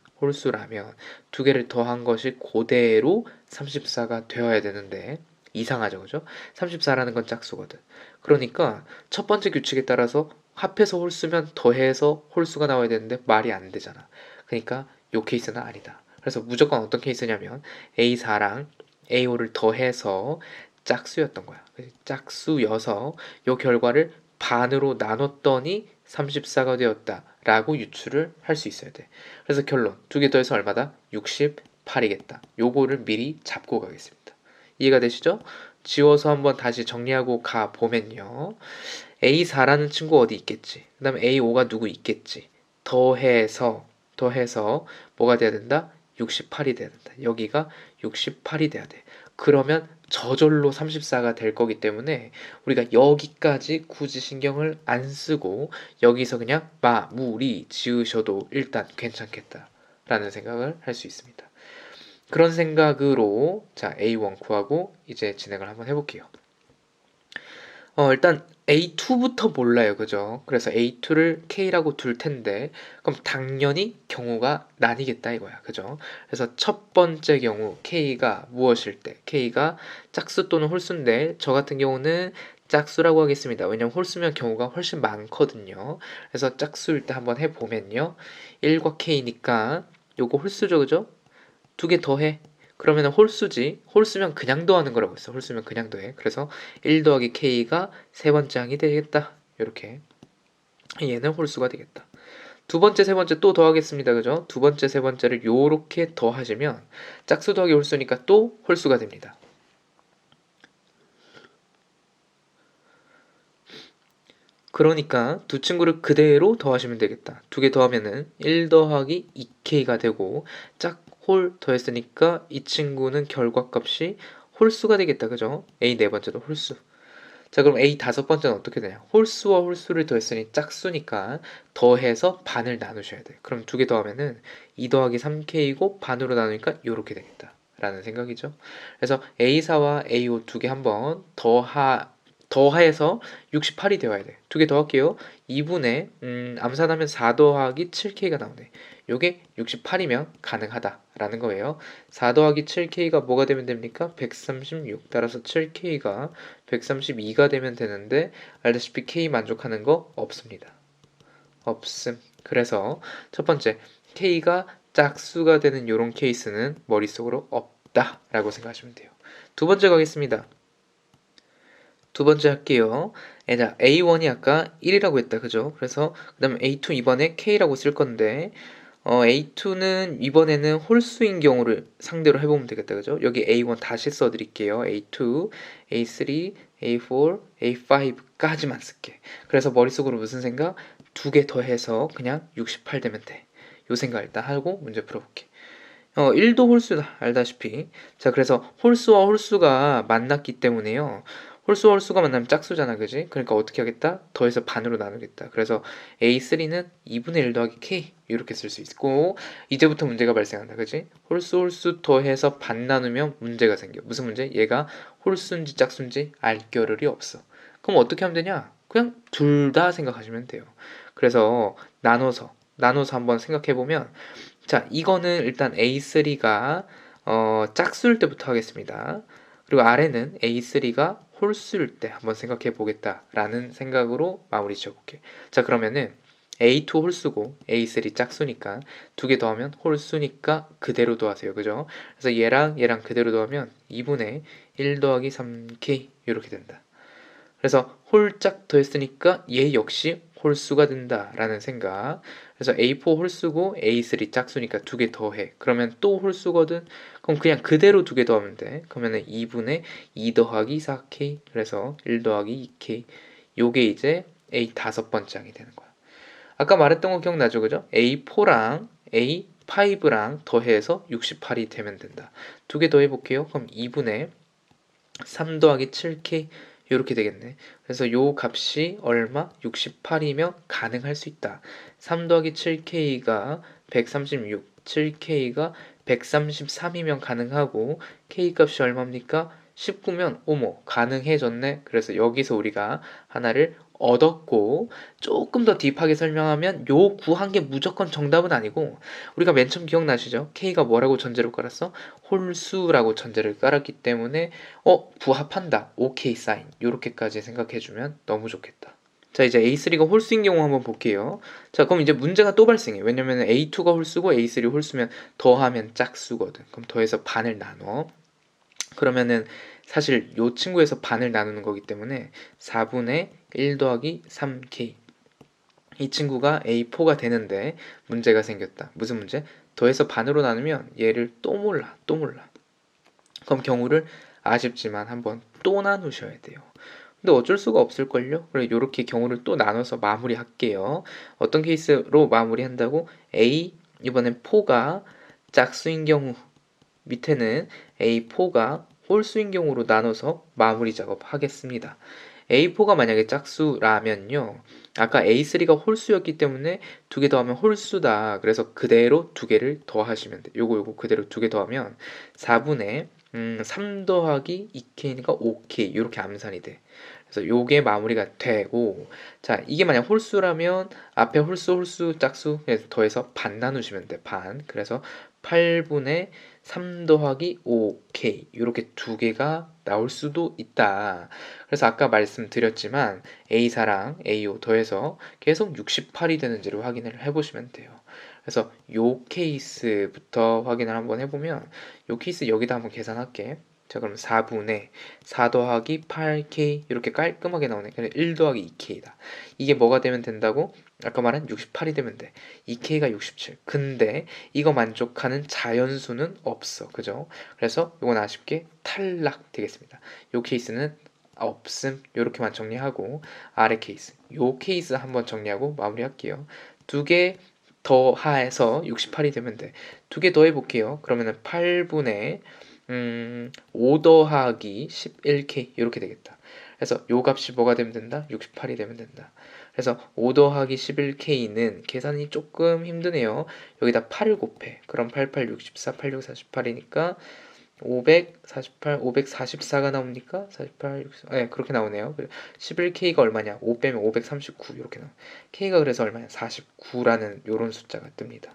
두 개를 더한 것이 그대로 34가 되어야 되는데 이상하죠, 그죠? 34라는 건 짝수거든. 그러니까 첫 번째 규칙에 따라서 합해서 홀수면 더해서 홀수가 나와야 되는데 말이 안 되잖아. 그러니까 요 케이스는 아니다. 그래서 무조건 어떤 케이스냐면 A4랑 A5를 더해서 짝수였던 거야. 짝수여서 요 결과를 반으로 나눴더니 34가 되었다라고 유추를 할 수 있어야 돼. 그래서 결론, 두 개 더해서 얼마다? 68이겠다. 요거를 미리 잡고 가겠습니다. 이해가 되시죠? 지워서 한번 다시 정리하고 가보면요, A4라는 친구 어디 있겠지? 그 다음에 A5가 누구 있겠지? 더해서 뭐가 돼야 된다? 68이 돼야 된다. 여기가 68이 돼야 돼. 그러면 저절로 34가 될 거기 때문에 우리가 여기까지 굳이 신경을 안 쓰고 여기서 그냥 마무리 지으셔도 일단 괜찮겠다라는 생각을 할 수 있습니다. 그런 생각으로 자, A1 구하고 이제 진행을 한번 해볼게요. 일단 A2부터 몰라요, 그죠? 그래서 A2를 K라고 둘 텐데 그럼 당연히 경우가 나뉘겠다 이거야, 그죠? 그래서 첫 번째 경우 K가 무엇일 때? K가 짝수 또는 홀수인데 저 같은 경우는 짝수라고 하겠습니다. 왜냐면 홀수면 경우가 훨씬 많거든요. 그래서 짝수일 때 한번 해보면요, 1과 K니까 요거 홀수죠, 그죠? 두 개 더해. 그러면 홀수지. 홀수면 그냥 더하는 거라고 했어. 홀수면 그냥 더해. 그래서 1 더하기 K가 세 번째 항이 되겠다. 이렇게. 얘는 홀수가 되겠다. 두 번째, 세 번째 또 더하겠습니다. 그죠? 두 번째, 세 번째를 요렇게 더하시면 짝수 더하기 홀수니까 또 홀수가 됩니다. 그러니까 두 친구를 그대로 더하시면 되겠다. 두 개 더하면은 1 더하기 2K가 되고 짝홀 더했으니까 이 친구는 결과값이 홀수가 되겠다. 그죠? A 네 번째도 홀수. 자, 그럼 A 다섯 번째는 어떻게 되냐? 홀수와 홀수를 더했으니 짝수니까 더해서 반을 나누셔야 돼. 그럼 두 개 더하면은 2 더하기 3K이고 반으로 나누니까 요렇게 되겠다 라는 생각이죠. 그래서 A4와 A5 두 개 한번 더해서 68이 되어야 돼. 두 개 더할게요. 2분의 암산하면 4 더하기 7K가 나오네. 요게 68이면 가능하다라는 거예요. 4 더하기 7K가 뭐가 되면 됩니까? 136. 따라서 7K가 132가 되면 되는데 알다시피 K 만족하는 거 없습니다. 없음. 그래서 첫 번째 K가 짝수가 되는 요런 케이스는 머릿속으로 없다라고 생각하시면 돼요. 두 번째 가겠습니다. 두 번째 할게요. 자, A1이 아까 1이라고 했다. 그죠? 그래서 그 다음에 A2 이번에 K라고 쓸 건데 A2는 이번에는 홀수인 경우를 상대로 해보면 되겠다. 그죠? 여기 A1 다시 써드릴게요. A2, A3, A4, A5까지만 쓸게. 그래서 머릿속으로 무슨 생각? 두 개 더해서 그냥 68 되면 돼. 요 생각 일단 하고 문제 풀어볼게. 1도 홀수다. 알다시피. 자, 그래서 홀수와 홀수가 만났기 때문에요. 홀수와 홀수가 만나면 짝수잖아. 그지? 그러니까 어떻게 하겠다? 더해서 반으로 나누겠다. 그래서 A3는 2분의 1 더하기 K 이렇게 쓸 수 있고 이제부터 문제가 발생한다. 그지? 홀수 홀수 더해서 반 나누면 문제가 생겨. 무슨 문제? 얘가 홀수인지 짝수인지 알 겨를이 없어. 그럼 어떻게 하면 되냐? 그냥 둘 다 생각하시면 돼요. 그래서 나눠서 한번 생각해 보면 자, 이거는 일단 A3가 짝수일 때부터 하겠습니다. 그리고 아래는 A3가 홀수일 때 한번 생각해 보겠다라는 생각으로 마무리 지어볼게. 자, 그러면은 A2 홀수고 A3 짝수니까 두 개 더하면 홀수니까 그대로 더하세요. 그죠? 그래서 얘랑 그대로 더하면 2분의 1 더하기 3K 이렇게 된다. 그래서 홀짝 더했으니까 얘 역시 홀수가 된다라는 생각. 그래서 A4 홀수고 A3 짝수니까 두 개 더해. 그러면 또 홀수거든. 그럼 그냥 그대로 두 개 더하면 돼. 그러면은 2분의 2 더하기 4K. 그래서 1 더하기 2K. 요게 이제 A 다섯 번째 항이 되는 거야. 아까 말했던 거 기억나죠? 그죠? A4랑 A5랑 더해서 68이 되면 된다. 두 개 더해 볼게요. 그럼 2분의 3 더하기 7K 이렇게 되겠네. 그래서 요 값이 얼마? 68이면 가능할 수 있다. 3 더하기 7K가 136, 7K가 133이면 가능하고 K 값이 얼마입니까? 19면 어머 가능해졌네. 그래서 여기서 우리가 하나를 얻었고 조금 더 딥하게 설명하면 요 구한 게 무조건 정답은 아니고 우리가 맨 처음 기억나시죠? K가 뭐라고 전제를 깔았어? 홀수라고 전제를 깔았기 때문에 부합한다. 오케이 사인. 요렇게까지 생각해주면 너무 좋겠다. 자, 이제 A3가 홀수인 경우 한번 볼게요. 자, 그럼 이제 문제가 또 발생해. 왜냐면 A2가 홀수고 A3 홀수면 더하면 짝수거든. 그럼 더해서 반을 나눠. 그러면은 사실 요 친구에서 반을 나누는 거기 때문에 4분의 1 더하기 3K 이 친구가 A4가 되는데 문제가 생겼다. 무슨 문제? 더해서 반으로 나누면 얘를 또 몰라. 그럼 경우를 아쉽지만 한번 또 나누셔야 돼요. 근데 어쩔 수가 없을걸요? 그래, 요렇게 경우를 또 나눠서 마무리할게요. 어떤 케이스로 마무리한다고? A, 이번엔 4가 짝수인 경우, 밑에는 A4가 홀수인 경우로 나눠서 마무리 작업하겠습니다. A4가 만약에 짝수라면요. 아까 A3가 홀수였기 때문에 두 개 더하면 홀수다. 그래서 그대로 두 개를 더하시면 돼. 요거 그대로 두 개 더하면 4분의 3 더하기 2K니까 5K 이렇게 암산이 돼. 그래서 요게 마무리가 되고 자 이게 만약 홀수라면 앞에 홀수 짝수 더해서 반 나누시면 돼. 반. 그래서 8분의 3 더하기 5K 이렇게 두 개가 나올 수도 있다. 그래서 아까 말씀드렸지만 A4랑 A5 더해서 계속 68이 되는지를 확인을 해보시면 돼요. 그래서 요 케이스부터 확인을 한번 해보면 요 케이스 여기다 한번 계산할게. 자 그럼 4분의 4 더하기 8K 이렇게 깔끔하게 나오네. 그래 1 더하기 2K다. 이게 뭐가 되면 된다고? 아까 말한 68이 되면 돼. 2K가 67. 근데 이거 만족하는 자연수는 없어. 그죠? 그래서 이건 아쉽게 탈락 되겠습니다. 요 케이스는 없음. 요렇게만 정리하고 아래 케이스. 요 케이스 한번 정리하고 마무리할게요. 두 개 더해서 68이 되면 돼. 두 개 더 해볼게요. 그러면은 8분의 5 더하기 11K 이렇게 되겠다. 그래서 요 값이 뭐가 되면 된다? 68이 되면 된다. 그래서 5 더하기 11K는 계산이 조금 힘드네요. 여기다 8을 곱해. 그럼 88, 64, 86, 48이니까 548, 544가 나옵니까? 48, 60, 네, 그렇게 나오네요. 11K가 얼마냐? 5 빼면 539 이렇게 나와. K가 그래서 얼마냐? 49라는 요런 숫자가 뜹니다.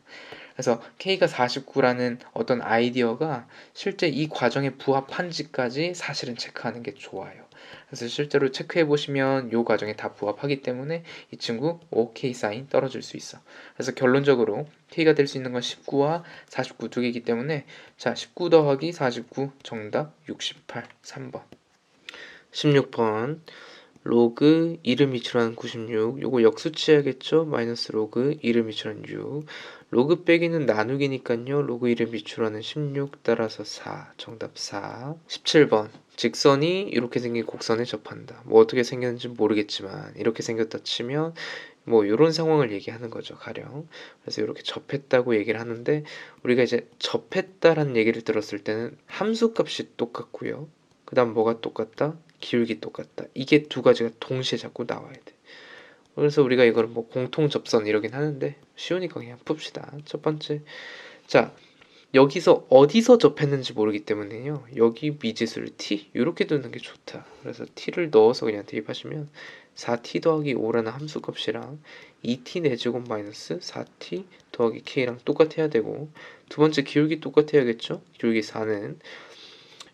그래서 K가 49라는 어떤 아이디어가 실제 이 과정에 부합한지까지 사실은 체크하는 게 좋아요. 그래서 실제로 체크해 보시면 이 과정에 다 부합하기 때문에 이 친구 OK 사인 떨어질 수 있어. 그래서 결론적으로 K가 될 수 있는 건 19와 49 두 개이기 때문에 자, 19 더하기 49 정답 68 3번. 16번 로그 2를 미출하는 96 요거 역수치해야겠죠? 마이너스 로그 2를 미출하는 6 로그 빼기는 나누기니까요. 로그 1을 미출하는 16 따라서 4 정답 4. 17번 직선이 이렇게 생긴 곡선에 접한다. 뭐 어떻게 생겼는지 모르겠지만 이렇게 생겼다 치면 뭐 이런 상황을 얘기하는 거죠. 가령 그래서 이렇게 접했다고 얘기를 하는데 우리가 이제 접했다라는 얘기를 들었을 때는 함수 값이 똑같고요. 그 다음 뭐가 똑같다? 기울기 똑같다. 이게 두 가지가 동시에 자꾸 나와야 돼. 그래서 우리가 이걸 뭐 공통 접선 이러긴 하는데 쉬우니까 그냥 풉시다. 첫 번째, 자 여기서 어디서 접했는지 모르기 때문에요. 여기 미지수를 t 이렇게 두는 게 좋다. 그래서 t를 넣어서 그냥 대입하시면 4t 더하기 5라는 함수값이랑 2t 내제곱 마이너스 4t 더하기 k랑 똑같아야 되고 두 번째 기울기 똑같아야겠죠. 기울기 4는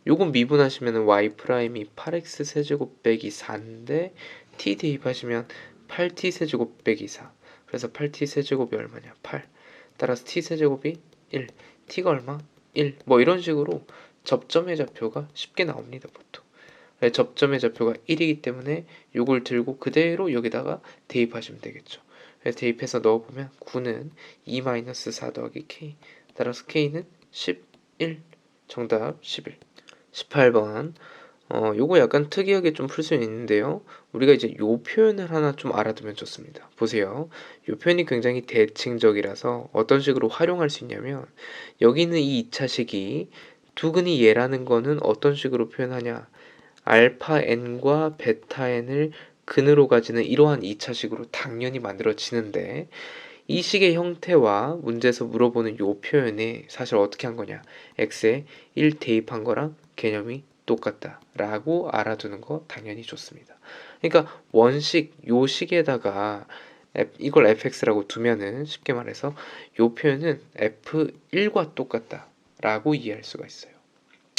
요건 미분하시면 y 프라임이 8x 세제곱 빼기 4인데 t 대입하시면 8t 세제곱 빼기 4. 그래서 8t 세제곱이 얼마냐? 8. 따라서 t 세제곱이 1. t가 얼마? 1. 뭐 이런 식으로 접점의 좌표가 쉽게 나옵니다, 보통. 접점의 좌표가 1이기 때문에 요걸 들고 그대로 여기다가 대입하시면 되겠죠. 그래서 대입해서 넣어보면 9는 2-4 더하기 k. 따라서 k는 11. 정답 11. 18번 요거 약간 특이하게 좀 풀 수 있는데요. 우리가 이제 요 표현을 하나 좀 알아두면 좋습니다. 보세요. 요 표현이 굉장히 대칭적이라서 어떤 식으로 활용할 수 있냐면 여기 있는 이 2차식이 두근이 얘라는 거는 어떤 식으로 표현하냐 알파 n과 베타 n을 근으로 가지는 이러한 2차식으로 당연히 만들어지는데 이 식의 형태와 문제에서 물어보는 요 표현이 사실 어떻게 한 거냐 x에 1 대입한 거랑 개념이 똑같다 라고 알아두는 거 당연히 좋습니다. 그러니까 원식 요 식에다가 이걸 fx라고 두면은 쉽게 말해서 요 표현은 f1과 똑같다 라고 이해할 수가 있어요.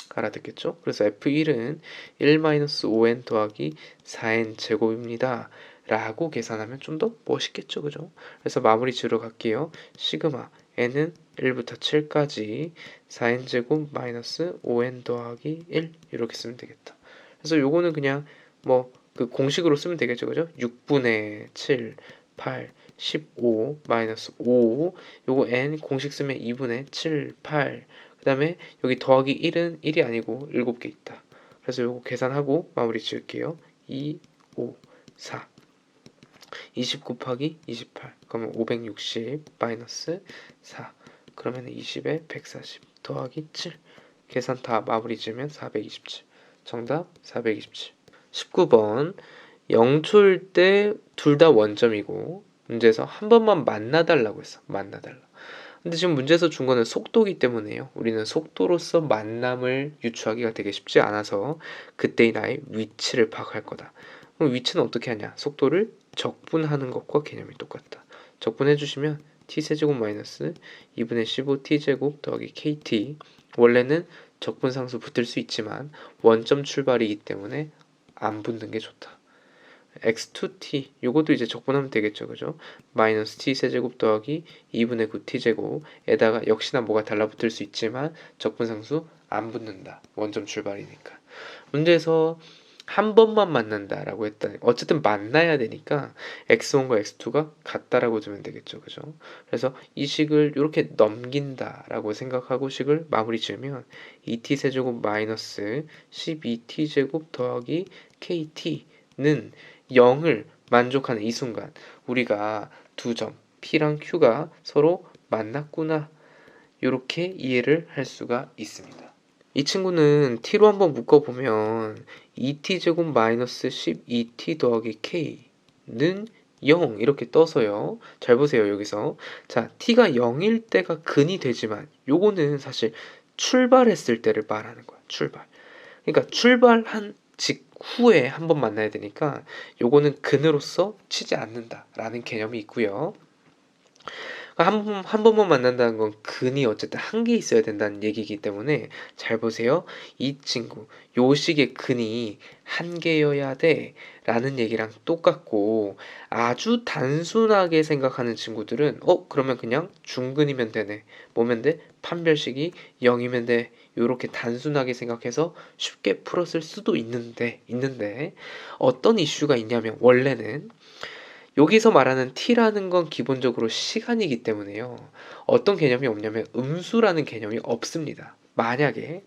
알아듣겠죠? 그래서 f1은 1-5n 더하기 4n 제곱입니다 라고 계산하면 좀 더 멋있겠죠, 그죠? 그래서 마무리 지으러 갈게요. 시그마 n은 1부터 7까지 4n 제곱 마이너스 5n 더하기 1 이렇게 쓰면 되겠다. 그래서 요거는 그냥 뭐 그 공식으로 쓰면 되겠죠, 그죠? 6분의 7, 8, 15 마이너스 5 요거 n 공식 쓰면 2분의 7, 8 그 다음에 여기 더하기 1은 1이 아니고 7개 있다. 그래서 요거 계산하고 마무리 지을게요. 2, 5, 4 20 곱하기 28 그러면 560 마이너스 4 그러면 20에 140 더하기 7 계산 다 마무리 지으면 427 정답 427. 19번 0초일 때 둘 다 원점이고 문제에서 한 번만 만나달라고 했어. 만나달라. 근데 지금 문제에서 준 거는 속도기 때문에요. 우리는 속도로서 만남을 유추하기가 되게 쉽지 않아서 그때의 나의 위치를 파악할 거다. 그럼 위치는 어떻게 하냐? 속도를 적분하는 것과 개념이 똑같다. 적분해 주시면 t세제곱 마이너스 2분의 15t제곱 더하기 kt 원래는 적분상수 붙을 수 있지만 원점 출발이기 때문에 안 붙는 게 좋다. x2t 요것도 이제 적분하면 되겠죠, 그죠? 마이너스 t 세제곱 더하기 2분의 9t제곱에다가 역시나 뭐가 달라붙을 수 있지만 적분상수 안 붙는다. 원점 출발이니까. 문제에서 한 번만 만난다라고 했다. 어쨌든 만나야 되니까 x1과 x2가 같다라고 두면 되겠죠, 그죠? 그래서 이 식을 이렇게 넘긴다라고 생각하고 식을 마무리 지으면 2t 세제곱 마이너스 12t제곱 더하기 kt는 0을 만족하는 이 순간 우리가 두 점 P랑 Q가 서로 만났구나 이렇게 이해를 할 수가 있습니다. 이 친구는 t로 한번 묶어보면 2t제곱 마이너스 12t 더하기 k는 0 이렇게 떠서요. 잘 보세요 여기서. 자, t가 0일 때가 근이 되지만 요거는 사실 출발했을 때를 말하는 거야. 출발. 그러니까 출발한 직후에 한번 만나야 되니까 요거는 근으로서 치지 않는다라는 개념이 있고요. 한 번만 만난다는 건 근이 어쨌든 한 개 있어야 된다는 얘기이기 때문에 잘 보세요. 이 친구, 요 식의 근이 한 개여야 돼 라는 얘기랑 똑같고 아주 단순하게 생각하는 친구들은 그러면 그냥 중근이면 되네. 뭐면 돼? 판별식이 0이면 돼. 요렇게 단순하게 생각해서 쉽게 풀었을 수도 있는데 어떤 이슈가 있냐면 원래는 여기서 말하는 t라는 건 기본적으로 시간이기 때문에요. 어떤 개념이 없냐면 음수라는 개념이 없습니다. 만약에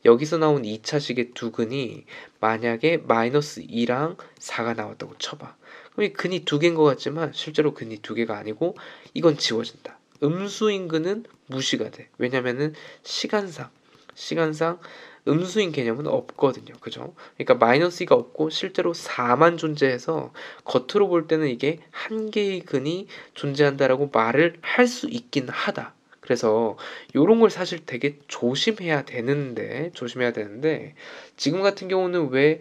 여기서 나온 2차식의 두 근이 만약에 마이너스 2랑 4가 나왔다고 쳐봐. 그럼 이 근이 두 개인 것 같지만 실제로 근이 두 개가 아니고 이건 지워진다. 음수인 근은 무시가 돼. 왜냐면은 시간상 음수인 개념은 없거든요. 그죠? 그러니까 마이너스 2가 없고 실제로 4만 존재해서 겉으로 볼 때는 이게 한 개의 근이 존재한다라고 말을 할 수 있긴 하다. 그래서 요런 걸 사실 되게 조심해야 되는데 지금 같은 경우는 왜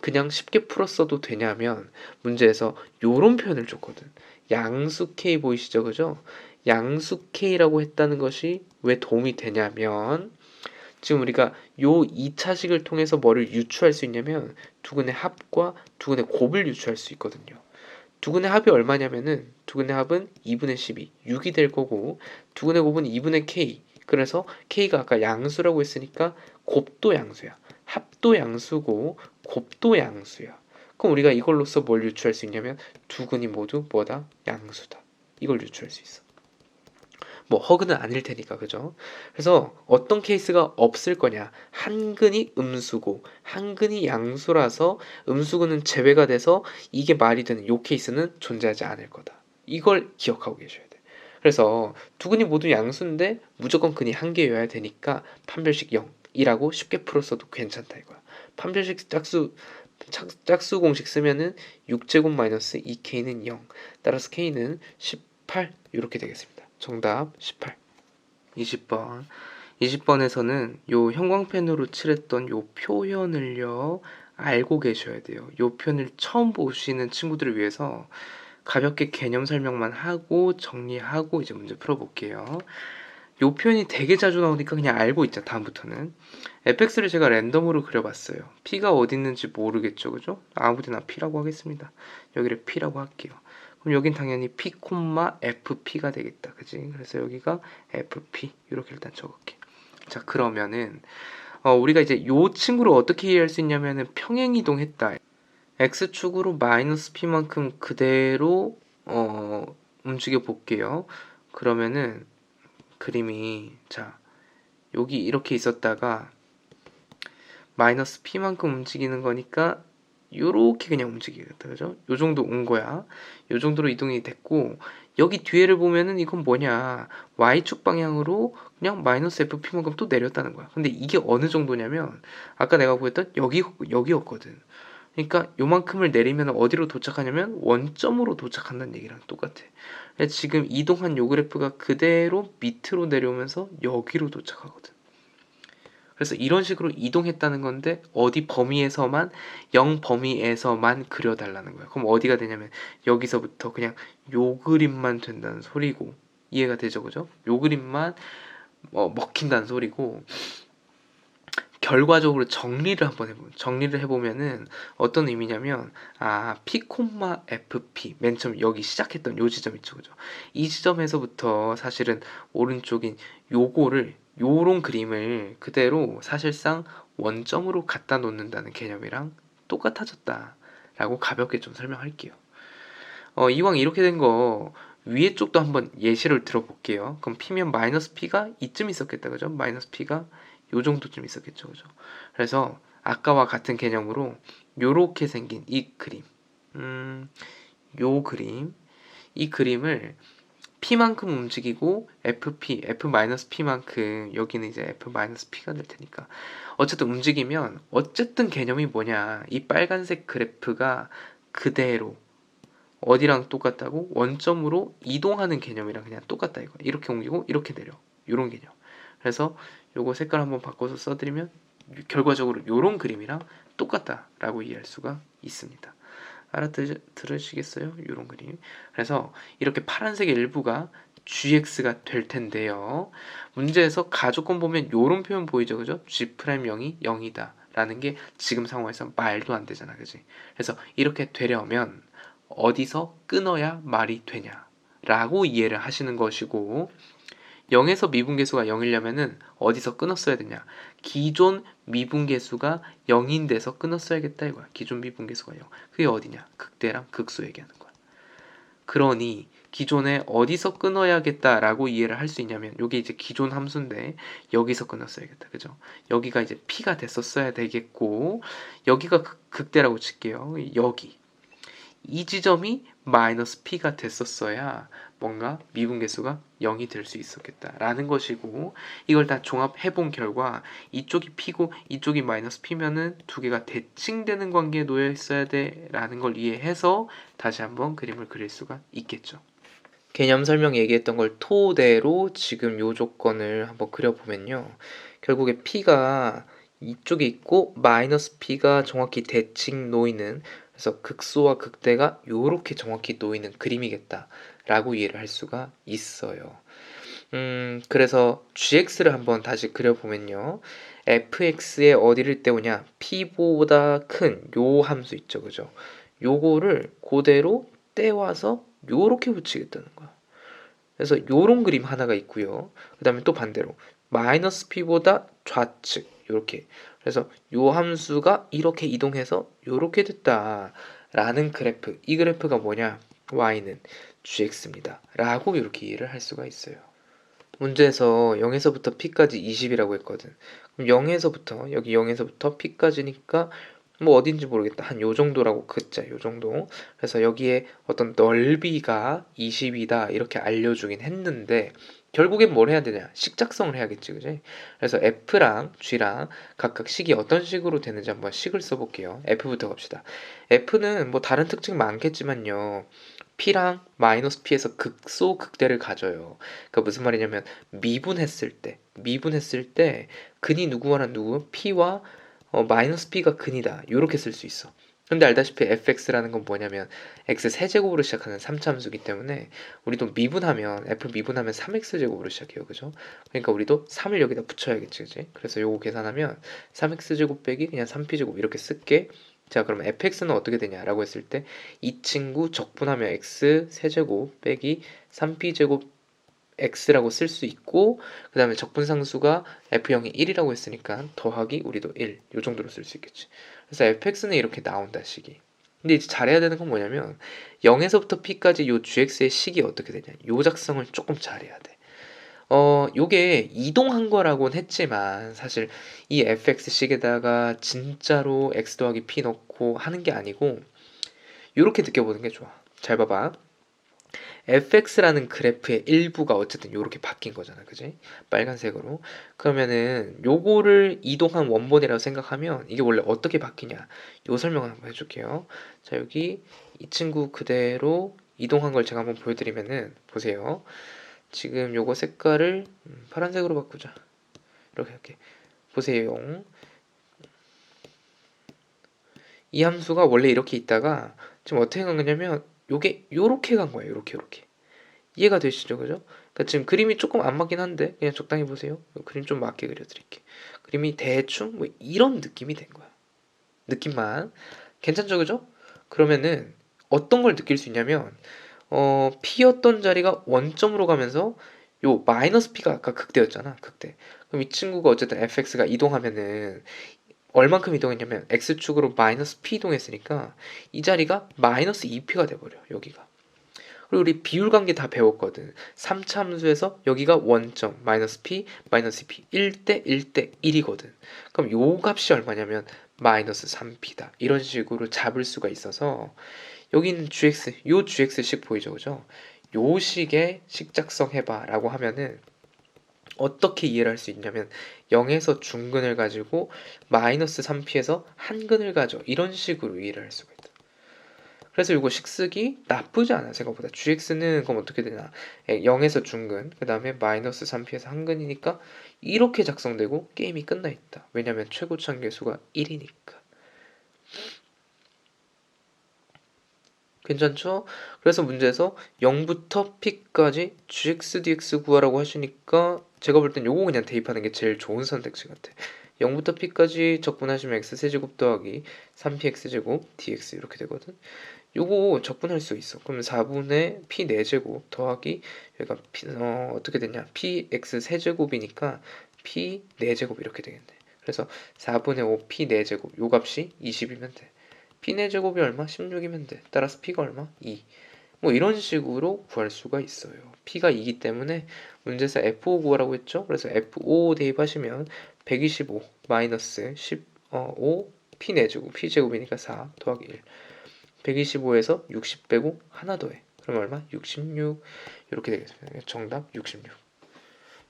그냥 쉽게 풀었어도 되냐면 문제에서 요런 표현을 줬거든. 양수 K 보이시죠? 그죠? 양수 K라고 했다는 것이 왜 도움이 되냐면 지금 우리가 요 2차식을 통해서 뭐를 유추할 수 있냐면 두근의 합과 두근의 곱을 유추할 수 있거든요. 두근의 합이 얼마냐면은 두근의 합은 2분의 12, 6이 될 거고 두근의 곱은 2분의 k. 그래서 k가 아까 양수라고 했으니까 곱도 양수야. 합도 양수고 곱도 양수야. 그럼 우리가 이걸로써 뭘 유추할 수 있냐면 두근이 모두 뭐다? 양수다. 이걸 유추할 수 있어. 뭐 허그는 아닐 테니까 그죠? 그래서 어떤 케이스가 없을 거냐? 한근이 음수고 한근이 양수라서 음수근은 제외가 돼서 이게 말이 되는 요 케이스는 존재하지 않을 거다. 이걸 기억하고 계셔야 돼. 그래서 두 근이 모두 양수인데 무조건 근이 한 개여야 되니까 판별식 0이라고 쉽게 풀었어도 괜찮다 이거야. 판별식 짝수 공식 쓰면은 6제곱 마이너스 2k는 0. 따라서 k는 18 이렇게 되겠습니다. 정답 18. 20번. 20번에서는 요 형광펜으로 칠했던 요 표현을요, 알고 계셔야 돼요. 요 표현을 처음 보시는 친구들을 위해서 가볍게 개념 설명만 하고 정리하고 이제 문제 풀어볼게요. 요 표현이 되게 자주 나오니까 그냥 알고 있자, 다음부터는. fx를 제가 랜덤으로 그려봤어요. p가 어디 있는지 모르겠죠, 그죠? 아무데나 p라고 하겠습니다. 여기를 p라고 할게요. 그럼 여긴 당연히 p, fp가 되겠다, 그지? 그래서 여기가 fp 이렇게 일단 적을게. 자, 그러면은 우리가 이제 요 친구를 어떻게 이해할 수 있냐면은 평행 이동했다. x축으로 마이너스 p만큼 그대로 움직여 볼게요. 그러면은 그림이 자 여기 이렇게 있었다가 마이너스 p만큼 움직이는 거니까 요렇게 그냥 움직이겠다, 그죠? 요 정도 온 거야. 요 정도로 이동이 됐고 여기 뒤에를 보면은 이건 뭐냐, y축 방향으로 그냥 마이너스 fp만큼 또 내렸다는 거야. 근데 이게 어느 정도냐면 아까 내가 보였던 여기였거든. 그러니까 요만큼을 내리면 어디로 도착하냐면 원점으로 도착한다는 얘기랑 똑같아. 지금 이동한 요 그래프가 그대로 밑으로 내려오면서 여기로 도착하거든. 그래서 이런 식으로 이동했다는 건데 어디 범위에서만 0 범위에서만 그려달라는 거야. 그럼 어디가 되냐면 여기서부터 그냥 요 그림만 된다는 소리고, 이해가 되죠, 그죠? 요 그림만 먹힌다는 소리고, 결과적으로 정리를 해보면은 어떤 의미냐면 p, fp 맨 처음 여기 시작했던 요 지점 있죠, 그죠? 이 지점에서부터 사실은 오른쪽인 요런 그림을 그대로 사실상 원점으로 갖다 놓는다는 개념이랑 똑같아졌다라고 가볍게 좀 설명할게요. 이왕 이렇게 된 거 위에 쪽도 한번 예시를 들어볼게요. 그럼 p면 마이너스 p가 이쯤 있었겠다, 그죠? 마이너스 p가 요 정도쯤 있었겠죠, 그죠? 그래서 아까와 같은 개념으로 요렇게 생긴 이 그림, 요 그림, 이 그림을 P만큼 움직이고 FP, F-P만큼 여기는 이제 F-P가 될 테니까 어쨌든 움직이면 어쨌든 개념이 뭐냐, 이 빨간색 그래프가 그대로 어디랑 똑같다고? 원점으로 이동하는 개념이랑 그냥 똑같다 이거. 이렇게 옮기고 이렇게 내려. 요런 개념. 그래서 요거 색깔 한번 바꿔서 써드리면 결과적으로 요런 그림이랑 똑같다라고 이해할 수가 있습니다. 알아들으시겠어요? 요런 그림. 그래서 이렇게 파란색의 일부가 gx가 될 텐데요. 문제에서 가조건 보면 요런 표현 보이죠, 그죠? g'0이 0이다 라는 게 지금 상황에서 말도 안 되잖아, 그지? 그래서 이렇게 되려면 어디서 끊어야 말이 되냐 라고 이해를 하시는 것이고, 0에서 미분계수가 0이려면은 어디서 끊었어야 되냐, 기존 미분계수가 0인 데서 끊었어야겠다 이거야. 기존 미분계수가 0, 그게 어디냐, 극대랑 극소 얘기하는 거야. 그러니 기존에 어디서 끊어야겠다라고 이해를 할 수 있냐면, 요게 이제 기존 함수인데 여기서 끊었어야겠다, 그죠? 여기가 이제 p가 됐었어야 되겠고, 여기가 극대라고 칠게요. 여기 이 지점이 마이너스 p가 됐었어야 뭔가 미분계수가 0이 될 수 있었겠다라는 것이고, 이걸 다 종합해 본 결과 이쪽이 p고 이쪽이 마이너스 p면은 두 개가 대칭되는 관계에 놓여 있어야 돼라는 걸 이해해서 다시 한번 그림을 그릴 수가 있겠죠. 개념 설명 얘기했던 걸 토대로 지금 요 조건을 한번 그려보면요, 결국에 p가 이쪽에 있고 마이너스 p가 정확히 대칭 놓이는, 그래서 극소와 극대가 요렇게 정확히 놓이는 그림이겠다 라고 이해를 할 수가 있어요. 그래서 gx를 한번 다시 그려보면요, fx에 어디를 떼우냐, p보다 큰 요 함수 있죠, 그죠? 요거를 그대로 떼와서 요렇게 붙이겠다는 거야. 그래서 요런 그림 하나가 있고요, 그 다음에 또 반대로 마이너스 p보다 좌측 요렇게, 그래서 요 함수가 이렇게 이동해서 요렇게 됐다 라는 그래프, 이 그래프가 뭐냐, y는 gx입니다 라고 이렇게 이해를 할 수가 있어요. 문제에서 0에서부터 p까지 20이라고 했거든. 그럼 0에서부터, 여기 0에서부터 p까지니까 뭐 어딘지 모르겠다, 한 요 정도라고 긋자, 요 정도. 그래서 여기에 어떤 넓이가 20이다 이렇게 알려주긴 했는데, 결국엔 뭘 해야 되냐, 식작성을 해야겠지, 그지? 그래서 f랑 g랑 각각 식이 어떤 식으로 되는지 한번 식을 써볼게요. f부터 갑시다. f는 뭐 다른 특징 많겠지만요, p랑 마이너스 p에서 극소 극대를 가져요. 그러니까 무슨 말이냐면, 미분했을 때 근이 누구와는 누구, p와 마이너스 p가 근이다 요렇게 쓸 수 있어. 근데 알다시피 fx라는 건 뭐냐면 x 세제곱으로 시작하는 3차 함수이기 때문에 우리도 미분하면, f 미분하면 3x 제곱으로 시작해요, 그죠? 그러니까 우리도 3을 여기다 붙여야겠지, 그지? 그래서 요거 계산하면 3x 제곱 빼기 그냥 3p 제곱 이렇게 쓸게. 자, 그럼 fx는 어떻게 되냐라고 했을 때 이 친구 적분하면 x 세제곱 빼기 3p 제곱 x라고 쓸 수 있고, 그 다음에 적분상수가 f0이 1이라고 했으니까 더하기 우리도 1, 요 정도로 쓸 수 있겠지. 그래서 fx는 이렇게 나온다, 식이. 근데 이제 잘해야 되는 건 뭐냐면 0에서부터 p까지 요 gx의 식이 어떻게 되냐, 요 작성을 조금 잘해야 돼. 요게 이동한 거라고는 했지만 사실 이 fx식에다가 진짜로 x 더하기 p 넣고 하는 게 아니고 요렇게 느껴보는 게 좋아. 잘 봐봐. fx라는 그래프의 일부가 어쨌든 요렇게 바뀐 거잖아, 그지? 빨간색으로. 그러면은 요거를 이동한 원본이라고 생각하면 이게 원래 어떻게 바뀌냐, 요 설명을 한번 해줄게요. 자, 여기 이 친구 그대로 이동한 걸 제가 한번 보여드리면은, 보세요. 지금 요거 색깔을 파란색으로 바꾸자. 이렇게 보세요. 이 함수가 원래 이렇게 있다가 지금 어떻게 간 거냐면 요게 요렇게 간 거예요. 요렇게 이해가 되시죠, 그죠? 그러니까 지금 그림이 조금 안 맞긴 한데 그냥 적당히 보세요. 그림 좀 맞게 그려드릴게. 그림이 대충 뭐 이런 느낌이 된 거야. 느낌만 괜찮죠, 그죠? 그러면은 어떤 걸 느낄 수 있냐면, p였던 자리가 원점으로 가면서 요 마이너스 p가 아까 극대였잖아, 극대. 그럼 이 친구가 어쨌든 fx가 이동하면은 얼만큼 이동했냐면 x축으로 마이너스 p 이동했으니까 이 자리가 마이너스 2p가 돼버려, 여기가. 그리고 우리 비율 관계 다 배웠거든. 3차 함수에서 여기가 원점 마이너스 p 마이너스 2p 1대 1대 1이거든. 그럼 요 값이 얼마냐면 마이너스 3p다 이런 식으로 잡을 수가 있어서, 여기는 gx, 요 gx식 보이죠, 그죠? 요 식의 식 작성해봐 라고 하면은 어떻게 이해를 할 수 있냐면 0에서 중근을 가지고 마이너스 3p에서 한근을 가져 이런 식으로 이해를 할 수가 있다. 그래서 이거 식쓰기 나쁘지 않아 생각보다. gx는 그럼 어떻게 되냐, 0에서 중근 그 다음에 마이너스 3p에서 한근이니까 이렇게 작성되고 게임이 끝나 있다. 왜냐면 최고 참계수가 1이니까. 괜찮죠? 그래서 문제에서 0부터 p까지 gx dx 구하라고 하시니까 제가 볼 땐 요거 그냥 대입하는 게 제일 좋은 선택지 같아. 0부터 p까지 적분하시면 x세제곱 더하기 3px제곱 dx 이렇게 되거든. 요거 적분할 수 있어. 그럼 4분의 p 4제곱 더하기 여기가 어떻게 되냐, px 세제곱이니까 p 4제곱 이렇게 되겠네. 그래서 4분의 5 p 4제곱 요 값이 20이면 돼. p 4제곱이 얼마? 16이면 돼. 따라서 p가 얼마? 2. 뭐 이런 식으로 구할 수가 있어요. p가 2기 때문에 문제에서 f5 구하라고 했죠. 그래서 f5 대입하시면 125 마이너스 15 p 4제곱 p제곱이니까 4 더하기 1 125에서 60 빼고 하나 더해. 그럼 얼마? 66 이렇게 되겠습니다. 정답 66.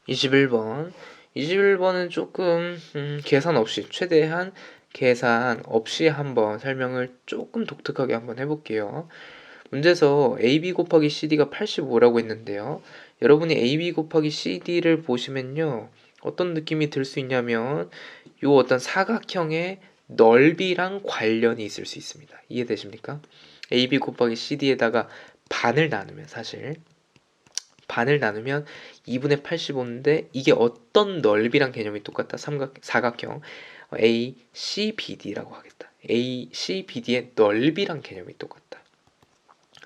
21번. 21번은 조금 계산 없이 최대한 계산 없이 한번 설명을 조금 독특하게 한번 해볼게요. 문제에서 AB 곱하기 CD가 85라고 했는데요. 여러분이 AB 곱하기 CD를 보시면요, 어떤 느낌이 들 수 있냐면 요 어떤 사각형의 넓이랑 관련이 있을 수 있습니다. 이해되십니까? AB 곱하기 CD에다가 반을 나누면, 사실 반을 나누면 2분의 85인데 이게 어떤 넓이랑 개념이 똑같다? 사각형 ACBD라고 하겠다. ACBD의 넓이랑 개념이 똑같다.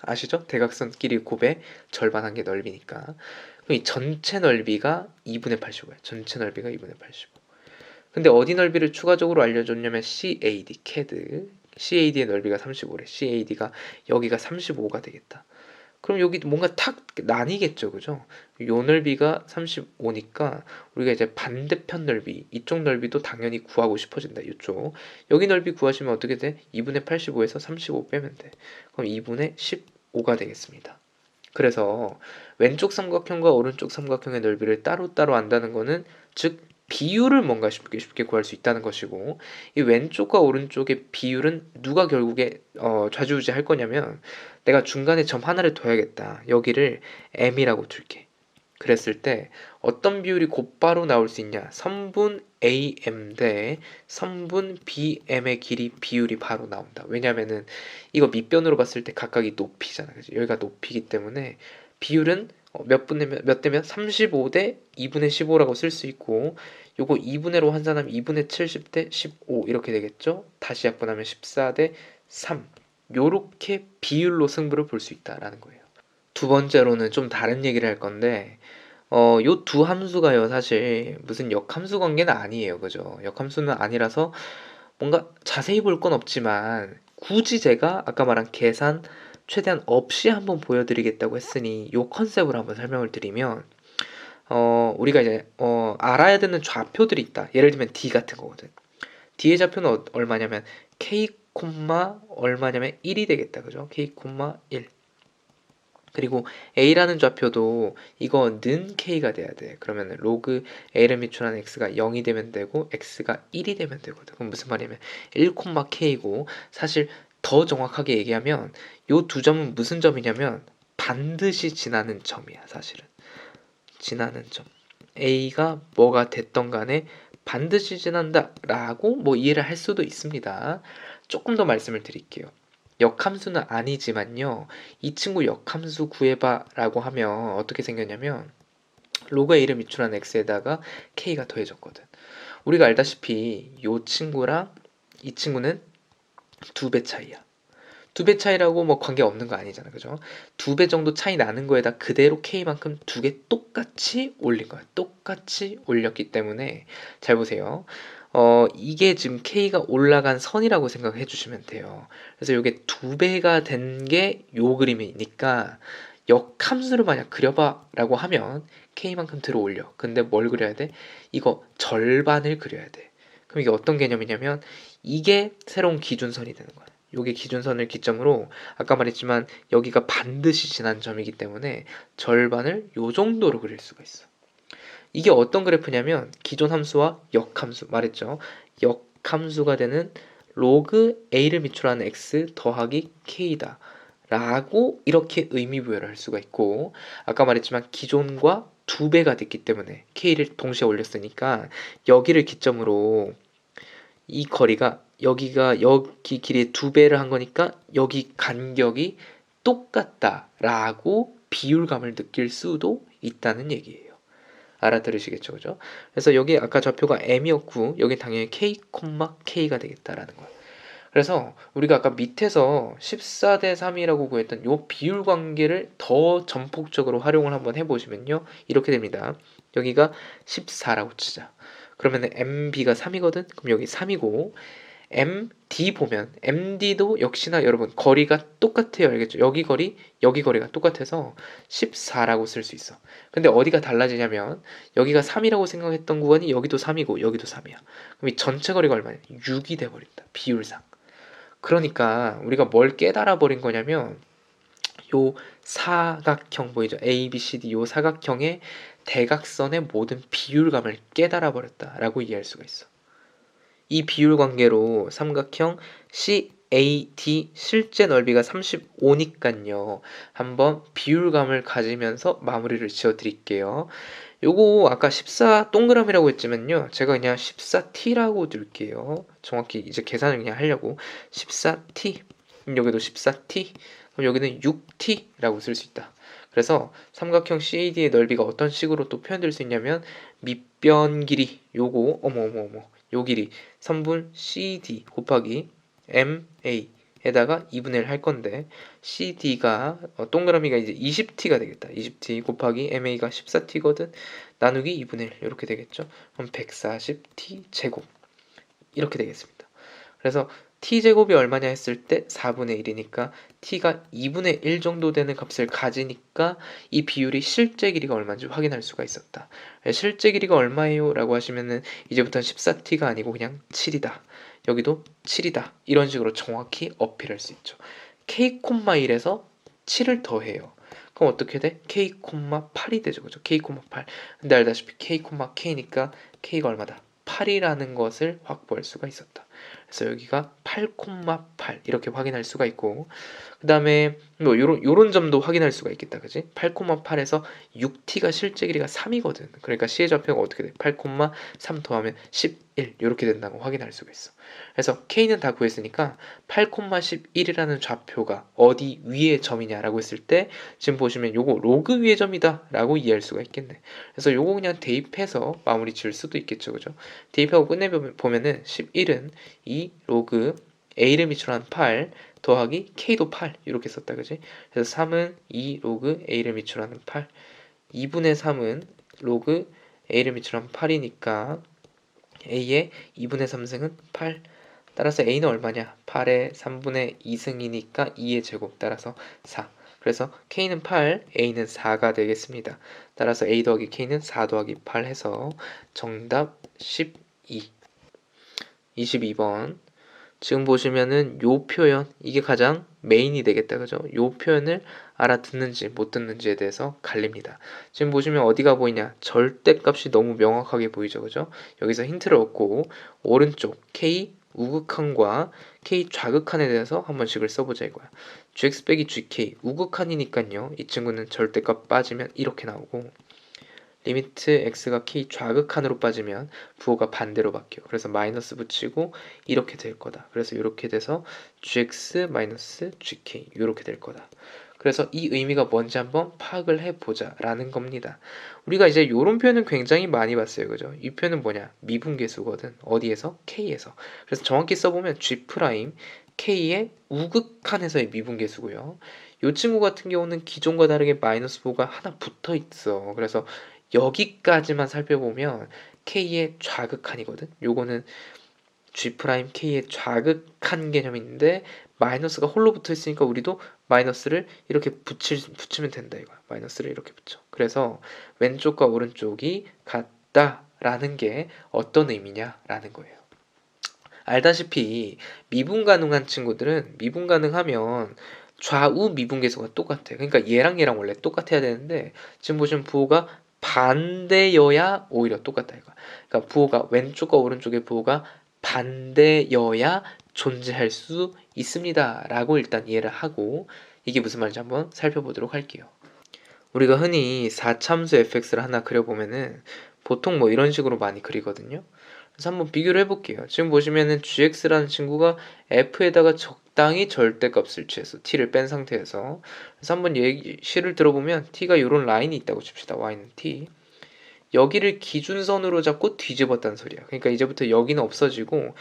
아시죠? 대각선끼리 곱의 절반 한 개 넓이니까. 그럼 이 전체 넓이가 2분의 85예요. 전체 넓이가 2분의 85. 근데 어디 넓이를 추가적으로 알려줬냐면 CAD. CAD의 넓이가 35래. CAD가 여기가 35가 되겠다. 그럼 여기 뭔가 탁 나뉘겠죠, 그죠? 요 넓이가 35니까 우리가 이제 반대편 넓이, 이쪽 넓이도 당연히 구하고 싶어진다. 이쪽 여기 넓이 구하시면 어떻게 돼? 2분의 85에서 35 빼면 돼. 그럼 2분의 15가 되겠습니다. 그래서 왼쪽 삼각형과 오른쪽 삼각형의 넓이를 따로따로 안다는 거는, 즉 비율을 뭔가 쉽게 구할 수 있다는 것이고, 이 왼쪽과 오른쪽의 비율은 누가 결국에 좌지우지할 거냐면, 내가 중간에 점 하나를 둬야겠다. 여기를 m이라고 둘게. 그랬을 때 어떤 비율이 곧바로 나올 수 있냐? 선분 AM 대 선분 BM의 길이 비율이 바로 나온다. 왜냐면은 이거 밑변으로 봤을 때 각각이 높이잖아. 그치? 여기가 높이기 때문에 비율은 몇 대면 35 대 2분의 15라고 쓸 수 있고, 요거 2분의로 환산하면 2분의 70 대 15 이렇게 되겠죠. 다시 약분하면 14 대 3. 요렇게 비율로 승부를 볼 수 있다라는 거예요. 두 번째로는 좀 다른 얘기를 할 건데, 요 두 함수가요, 사실 무슨 역함수 관계는 아니에요. 그죠? 역함수는 아니라서 뭔가 자세히 볼 건 없지만, 굳이 제가 아까 말한 계산 최대한 없이 한번 보여드리겠다고 했으니 요 컨셉을 한번 설명을 드리면, 우리가 이제 알아야 되는 좌표들이 있다. 예를 들면 D 같은 거거든. D의 좌표는 얼마냐면 K, 얼마냐면 1이 되겠다. 그죠? K, 1. 그리고 A라는 좌표도 이거는 K가 돼야 돼. 그러면 로그 A를 미출한 X가 0이 되면 되고 X가 1이 되면 되거든. 그럼 무슨 말이냐면 1, K고, 사실 더 정확하게 얘기하면 요 두 점은 무슨 점이냐면 반드시 지나는 점이야. 사실은 지나는 점. A가 뭐가 됐던 간에 반드시 지난다 라고 뭐 이해를 할 수도 있습니다. 조금 더 말씀을 드릴게요. 역함수는 아니지만요, 이 친구 역함수 구해봐 라고 하면 어떻게 생겼냐면, 로그 A를 미출한 X에다가 K가 더해졌거든. 우리가 알다시피 이 친구랑 이 친구는 2배 차이야. 2배 차이라고 뭐 관계 없는 거 아니잖아. 그죠? 2배 정도 차이 나는 거에다 그대로 K만큼 두 개 똑같이 올린 거야. 똑같이 올렸기 때문에 잘 보세요. 이게 지금 K가 올라간 선이라고 생각해 주시면 돼요. 그래서 이게 2배가 된 게 요 그림이니까, 역함수를 만약 그려봐 라고 하면 K만큼 들어 올려. 근데 뭘 그려야 돼? 이거 절반을 그려야 돼. 그럼 이게 어떤 개념이냐면, 이게 새로운 기준선이 되는 거야. 요게 기준선을 기점으로 아까 말했지만 여기가 반드시 지난 점이기 때문에 절반을 요 정도로 그릴 수가 있어. 이게 어떤 그래프냐면 기존 함수와 역함수 말했죠. 역함수가 되는 로그 a를 미출하는 x 더하기 k다 라고 이렇게 의미부여를 할 수가 있고, 아까 말했지만 기존과 2배가 됐기 때문에 k를 동시에 올렸으니까 여기를 기점으로 이 거리가 여기가 여기 길이의 2배를 한 거니까 여기 간격이 똑같다라고 비율감을 느낄 수도 있다는 얘기예요. 알아들으시겠죠, 그죠? 그래서 여기 아까 좌표가 m이었고 여기 당연히 k, k가 되겠다라는 거예요. 그래서 우리가 아까 밑에서 14대 3이라고 구했던 요 비율 관계를 더 전폭적으로 활용을 한번 해보시면요, 이렇게 됩니다. 여기가 14라고 치자. 그러면 MB가 3이거든? 그럼 여기 3이고, MD 보면 MD도 역시나 여러분 거리가 똑같아요. 알겠죠? 여기 거리, 여기 거리가 똑같아서 14라고 쓸 수 있어. 근데 어디가 달라지냐면 여기가 3이라고 생각했던 구간이 여기도 3이고 여기도 3이야. 그럼 이 전체 거리가 얼마냐? 6이 돼버린다. 비율상. 그러니까 우리가 뭘 깨달아 버린 거냐면 요 사각형 보이죠? A, B, C, D 요 사각형의 대각선의 모든 비율감을 깨달아 버렸다라고 이해할 수가 있어. 이 비율 관계로 삼각형 CAD 실제 넓이가 35니까요. 한번 비율감을 가지면서 마무리를 지어 드릴게요. 요거 아까 14 동그라미라고 했지만요, 제가 그냥 14T라고 둘게요. 정확히 이제 계산을 그냥 하려고. 14T, 여기도 14T, 그럼 여기는 6T라고 쓸 수 있다. 그래서 삼각형 CAD의 넓이가 어떤 식으로 또 표현될 수 있냐면 밑변 길이 요거 요 길이 3분 CD 곱하기 MA에다가 2분의 1 할 건데, CD가 동그라미가 이제 20T가 되겠다. 20T 곱하기 MA가 14T거든. 나누기 2분의 1 이렇게 되겠죠. 그럼 140T 제곱 이렇게 되겠습니다. 그래서 t제곱이 얼마냐 했을 때 4분의 1이니까 t가 2분의 1 정도 되는 값을 가지니까 이 비율이 실제 길이가 얼마인지 확인할 수가 있었다. 실제 길이가 얼마예요? 라고 하시면은 이제부터는 14t가 아니고 그냥 7이다. 여기도 7이다. 이런 식으로 정확히 어필할 수 있죠. k,1에서 7을 더해요. 그럼 어떻게 돼? k,8이 되죠. 그죠? k,8. 근데 알다시피 k,k니까 k가 얼마다? 8이라는 것을 확보할 수가 있었다. 그래서 여기가 8,8 이렇게 확인할 수가 있고, 그 다음에 뭐 요런 점도 확인할 수가 있겠다. 그지? 8,8에서 6t가 실제 길이가 3이거든. 그러니까 C의 좌표가 어떻게 돼? 8,3 더하면 11 이렇게 된다고 확인할 수가 있어. 그래서 K는 다 구했으니까 8,11이라는 좌표가 어디 위의 점이냐라고 했을 때 지금 보시면 요거 로그 위의 점이다 라고 이해할 수가 있겠네. 그래서 요거 그냥 대입해서 마무리 지을 수도 있겠죠. 그죠? 대입하고 끝내보면은 11은 2 로그 A를 미출한 8 더하기 K도 8 이렇게 썼다. 그지? 그래서 3은 2 로그 A를 미출하는 8, 2분의 3은 로그 A를 미출한 8이니까 A의 2분의 3승은 8. 따라서 A는 얼마냐? 8의 3분의 2승이니까 2의 제곱 따라서 4. 그래서 K는 8, A는 4가 되겠습니다. 따라서 A 더하기 K는 4 더하기 8 해서 정답 12. 22번. 지금 보시면은 요 표현, 이게 가장 메인이 되겠다. 그죠? 요 표현을 알아듣는지 못 듣는지에 대해서 갈립니다. 지금 보시면 어디가 보이냐? 절대값이 너무 명확하게 보이죠. 그죠? 여기서 힌트를 얻고 오른쪽 K 우극한과 K 좌극한에 대해서 한 번씩을 써보자 이거야. GX 빼기 GK 우극한이니까요. 이 친구는 절대값 빠지면 이렇게 나오고, 리미트 x가 k 좌극한으로 빠지면 부호가 반대로 바뀌어. 그래서 마이너스 붙이고 이렇게 될 거다. 그래서 이렇게 돼서 gx 마이너스 gk 이렇게 될 거다. 그래서 이 의미가 뭔지 한번 파악을 해보자 라는 겁니다. 우리가 이제 이런 표현은 굉장히 많이 봤어요. 그죠? 이 표현은 뭐냐? 미분계수거든. 어디에서? k에서. 그래서 정확히 써보면 g 프라임 k의 우극한에서의 미분계수고요. 이 친구 같은 경우는 기존과 다르게 마이너스 부호가 하나 붙어 있어. 그래서 여기까지만 살펴보면 K의 좌극한이거든. 요거는 G 프라임 K의 좌극한 개념인데 마이너스가 홀로 붙어 있으니까 우리도 마이너스를 이렇게 붙이면 된다 이거야. 마이너스를 이렇게 붙여. 그래서 왼쪽과 오른쪽이 같다라는 게 어떤 의미냐라는 거예요. 알다시피 미분 가능한 친구들은 미분 가능하면 좌우 미분계수가 똑같아요. 그러니까 얘랑 원래 똑같아야 되는데 지금 보시면 부호가 반대여야 오히려 똑같다 이거. 그러니까 부호가 왼쪽과 오른쪽의 부호가 반대여야 존재할 수 있습니다. 라고 일단 이해를 하고 이게 무슨 말인지 한번 살펴보도록 할게요. 우리가 흔히 4참수 fx를 하나 그려보면은 보통 뭐 이런 식으로 많이 그리거든요. 그래서 한번 비교를 해볼게요. 지금 보시면은 gx라는 친구가 f에다가 적당히 절대값을 취해서 t를 뺀 상태에서 그래서 한번 예시를 들어보면 t가 이런 라인이 있다고 칩시다. y는 t 여기를 기준선으로 잡고 뒤집었다는 소리야. 그러니까 이제부터 여기는 없어지고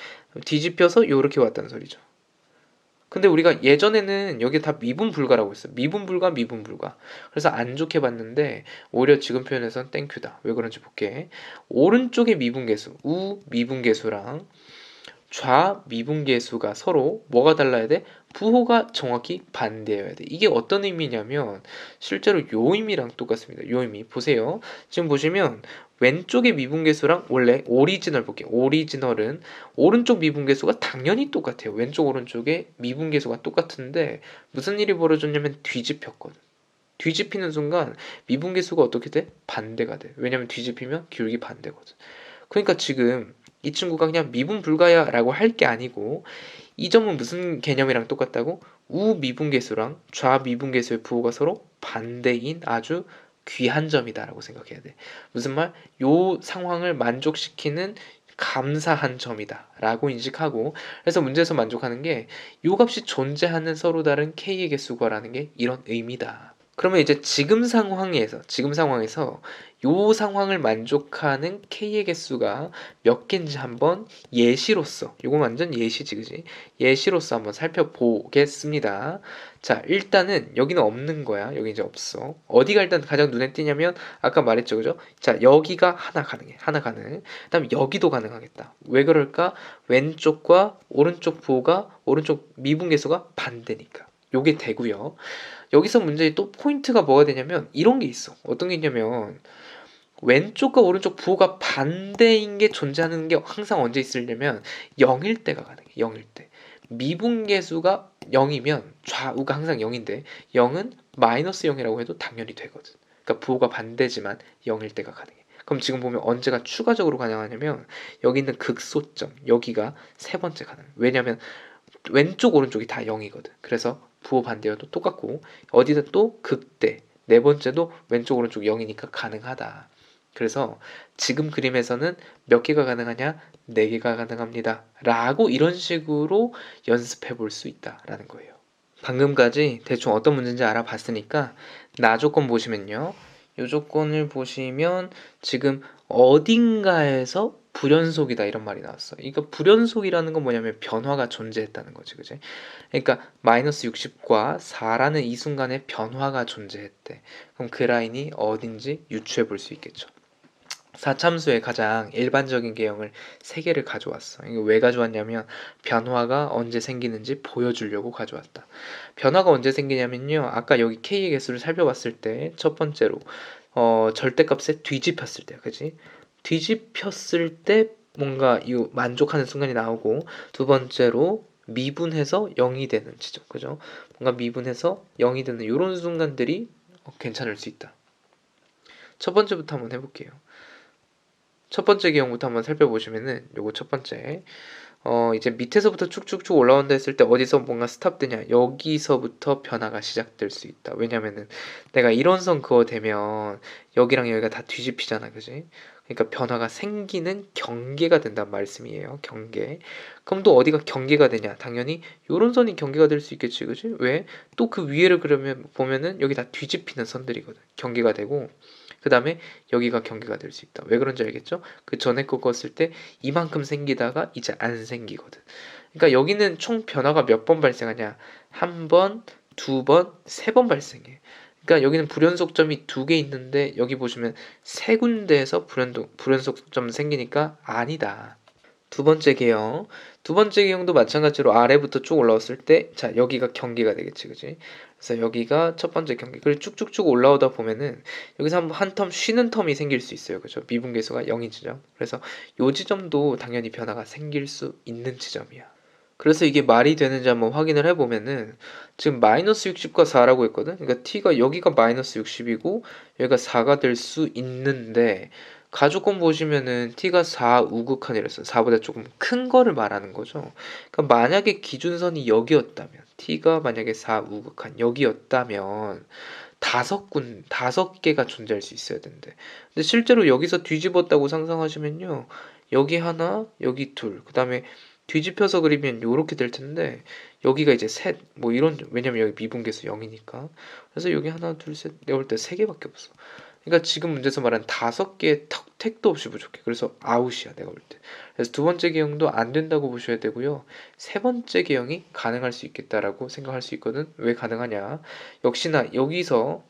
뒤집혀서 요렇게 왔다는 소리죠. 근데 우리가 예전에는 여기 다 미분 불가라고 했어요. 미분 불가, 미분 불가. 그래서 안 좋게 봤는데 오히려 지금 표현에선 땡큐다. 왜 그런지 볼게. 오른쪽의 미분계수, 우 미분계수랑 좌 미분계수가 서로 뭐가 달라야 돼? 부호가 정확히 반대여야 돼. 이게 어떤 의미냐면 실제로 요 의미랑 똑같습니다. 요 의미 보세요. 지금 보시면 왼쪽의 미분계수랑 원래 오리지널 볼게요. 오리지널은 오른쪽 미분계수가 당연히 똑같아요. 왼쪽 오른쪽에 미분계수가 똑같은데 무슨 일이 벌어졌냐면 뒤집혔거든. 뒤집히는 순간 미분계수가 어떻게 돼? 반대가 돼. 왜냐면 뒤집히면 기울기 반대거든. 그러니까 지금 이 친구가 그냥 미분 불가야 라고 할 게 아니고 이 점은 무슨 개념이랑 똑같다고? 우 미분계수랑 좌 미분계수의 부호가 서로 반대인 아주 귀한 점이다 라고 생각해야 돼. 무슨 말? 요 상황을 만족시키는 감사한 점이다 라고 인식하고 그래서 문제에서 만족하는 게 요 값이 존재하는 서로 다른 k의 개수과라는 게 이런 의미다. 그러면 이제 지금 상황에서 요 상황을 만족하는 k의 개수가 몇 개인지 한번 예시로서 요거 완전 예시지 그지? 예시로서 한번 살펴보겠습니다. 자 일단은 여기는 없는 거야. 여기 이제 없어. 어디가 일단 가장 눈에 띄냐면 아까 말했죠 그죠? 자 여기가 하나 가능해. 하나 가능. 그다음 여기도 가능하겠다. 왜 그럴까? 왼쪽과 오른쪽 부호가 오른쪽 미분계수가 반대니까. 요게 되고요. 여기서 문제의 또 포인트가 뭐가 되냐면 이런 게 있어. 어떤 게 있냐면 왼쪽과 오른쪽 부호가 반대인 게 존재하는 게 항상 언제 있으려면 0일 때가 가능해. 0일 때. 미분계수가 0이면 좌우가 항상 0인데 0은 마이너스 0이라고 해도 당연히 되거든. 그러니까 부호가 반대지만 0일 때가 가능해. 그럼 지금 보면 언제가 추가적으로 가능하냐면 여기 있는 극소점 여기가 세 번째 가능해. 왜냐면 왼쪽 오른쪽이 다 0이거든. 그래서 부호 반대여도 똑같고 어디든 또 극대 네 번째도 왼쪽 오른쪽 0이니까 가능하다. 그래서 지금 그림에서는 몇 개가 가능하냐? 4개가 가능합니다. 라고 이런 식으로 연습해 볼 수 있다라는 거예요. 방금까지 대충 어떤 문제인지 알아봤으니까 나 조건 보시면요. 이 조건을 보시면 지금 어딘가에서 불연속이다 이런 말이 나왔어. 이거 불연속이라는 건 뭐냐면 변화가 존재했다는 거지, 그지? 그러니까 마이너스 60과 4라는 이 순간에 변화가 존재했대. 그럼 그 라인이 어딘지 유추해 볼 수 있겠죠. 4참수의 가장 일반적인 개형을 3개를 가져왔어. 이거 왜 가져왔냐면 변화가 언제 생기는지 보여주려고 가져왔다. 변화가 언제 생기냐면요. 아까 여기 k의 개수를 살펴봤을 때 첫 번째로 절대값에 뒤집혔을 때, 그지? 뒤집혔을 때 뭔가 이 만족하는 순간이 나오고 두 번째로 미분해서 0이 되는 지점, 그죠? 뭔가 미분해서 0이 되는 이런 순간들이 괜찮을 수 있다. 첫 번째부터 한번 해볼게요. 첫 번째 기형부터 한번 살펴보시면은 요거 첫 번째 이제 밑에서부터 쭉쭉쭉 올라온다 했을 때 어디서 뭔가 스탑되냐 여기서부터 변화가 시작될 수 있다. 왜냐면은 내가 이런 선 그어대면 여기랑 여기가 다 뒤집히잖아, 그지? 그러니까 변화가 생기는 경계가 된다는 말씀이에요. 경계. 그럼 또 어디가 경계가 되냐? 당연히 요런 선이 경계가 될 수 있겠지, 그지? 왜? 또 그 위에를 그러면 보면은 여기 다 뒤집히는 선들이거든. 경계가 되고 그 다음에 여기가 경계가 될 수 있다. 왜 그런지 알겠죠? 그 전에 거 껐을 때 이만큼 생기다가 이제 안 생기거든. 그러니까 여기는 총 변화가 몇 번 발생하냐? 한 번, 두 번, 세 번 발생해. 그러니까 여기는 불연속점이 2개 있는데 여기 보시면 세 군데에서 불연속점 생기니까 아니다. 두 번째 개형. 두 번째 개형도 마찬가지로 아래부터 쭉 올라왔을 때, 자, 여기가 경계가 되겠지, 그지? 그래서 여기가 첫 번째 경계. 그리고 쭉쭉쭉 올라오다 보면은 여기서 한 텀 쉬는 텀이 생길 수 있어요, 그죠? 미분계수가 0인 지점. 그래서 요 지점도 당연히 변화가 생길 수 있는 지점이야. 그래서 이게 말이 되는지 한번 확인을 해보면은 지금 마이너스 60과 4라고 했거든. 그러니까 t가 여기가 마이너스 60이고 여기가 4가 될 수 있는데 가족권 보시면은 t가 4 우극한이랬어. 4보다 조금 큰 거를 말하는 거죠. 그러니까 만약에 기준선이 여기였다면 t가 만약에 4 우극한 여기였다면 다섯 개가 존재할 수 있어야 되는데 근데 실제로 여기서 뒤집었다고 상상하시면요 여기 하나 여기 둘 그다음에 뒤집혀서 그리면 요렇게 될 텐데 여기가 이제 셋 뭐 이런 왜냐면 여기 미분계수 0이니까 그래서 여기 하나 둘 셋 내가 볼 때 세 개밖에 없어. 그러니까 지금 문제에서 말한 다섯 개의 택도 없이 부족해. 그래서 아웃이야 내가 볼 때. 그래서 두 번째 개형도 안 된다고 보셔야 되고요. 세 번째 개형이 가능할 수 있겠다라고 생각할 수 있거든. 왜 가능하냐? 역시나 여기서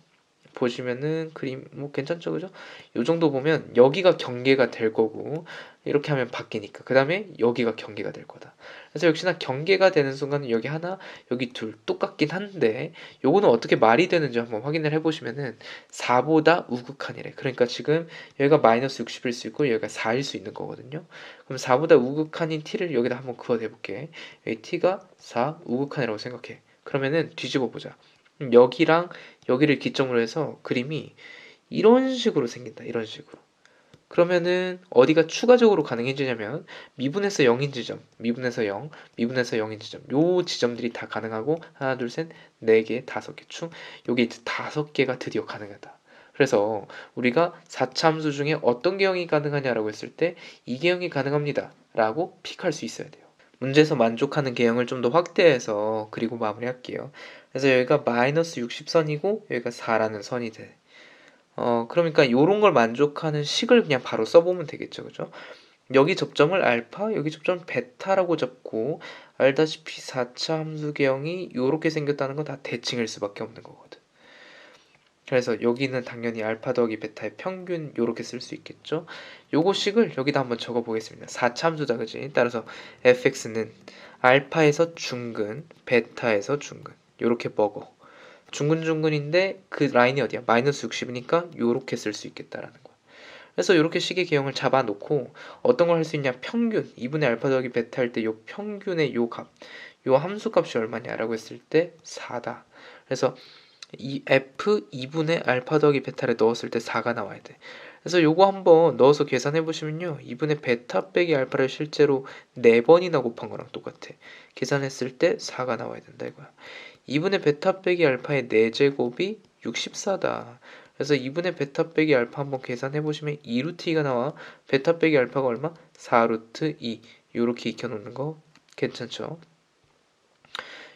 보시면은 그림 뭐 괜찮죠, 그죠? 요 정도 보면 여기가 경계가 될 거고 이렇게 하면 바뀌니까 그 다음에 여기가 경계가 될 거다. 그래서 역시나 경계가 되는 순간은 여기 하나 여기 둘 똑같긴 한데 요거는 어떻게 말이 되는지 한번 확인을 해보시면은 4보다 우극한이래. 그러니까 지금 여기가 마이너스 60일 수 있고 여기가 4일 수 있는 거거든요. 그럼 4보다 우극한인 t를 여기다 한번 그어내볼게. 여기 t가 4 우극한이라고 생각해. 그러면은 뒤집어 보자. 여기랑 여기를 기점으로 해서 그림이 이런 식으로 생긴다. 이런 식으로. 그러면은 어디가 추가적으로 가능해지냐면 미분에서 0인 지점, 미분에서 0, 미분에서 0인 지점. 요 지점들이 다 가능하고 하나, 둘, 셋, 네 개, 다섯 개 중 요게 이제 다섯 개가 드디어 가능하다. 그래서 우리가 4차 함수 중에 어떤 개형이 가능하냐라고 했을 때 이 개형이 가능합니다. 라고 픽할 수 있어야 돼요. 문제에서 만족하는 개형을 좀 더 확대해서 그리고 마무리할게요. 그래서 여기가 마이너스 60선이고 여기가 4라는 선이 돼. 그러니까 요런 걸 만족하는 식을 그냥 바로 써보면 되겠죠. 그죠? 여기 접점을 알파, 여기 접점 베타라고 잡고 알다시피 4차 함수 개형이 요렇게 생겼다는 건 다 대칭일 수밖에 없는 거거든. 그래서 여기는 당연히 알파 더하기 베타의 평균 요렇게 쓸 수 있겠죠. 요거 식을 여기다 한번 적어 보겠습니다. 4차 함수다 그지? 따라서 fx는 알파에서 중근, 베타에서 중근 요렇게 먹어. 중근중근인데 그 라인이 어디야? 마이너스 60이니까 요렇게 쓸 수 있겠다라는 거야. 그래서 요렇게 식의 개형을 잡아놓고 어떤 걸 할 수 있냐? 평균 2분의 알파 더하기 베타 할 때 요 평균의 요 값, 요 함수값이 얼마냐라고 했을 때 4다. 그래서 이 f 2분의 알파 더하기 베타를 넣었을 때 4가 나와야 돼. 그래서 요거 한번 넣어서 계산해 보시면요. 2분의 베타 빼기 알파를 실제로 4번이나 곱한 거랑 똑같아. 계산했을 때 4가 나와야 된다 이거야. 2분의 베타 빼기 알파의 4제곱이 64다. 그래서 2분의 베타 빼기 알파 한번 계산해 보시면 2루트 2가 나와. 베타 빼기 알파가 얼마? 4루트 2. 요렇게 익혀놓는 거 괜찮죠?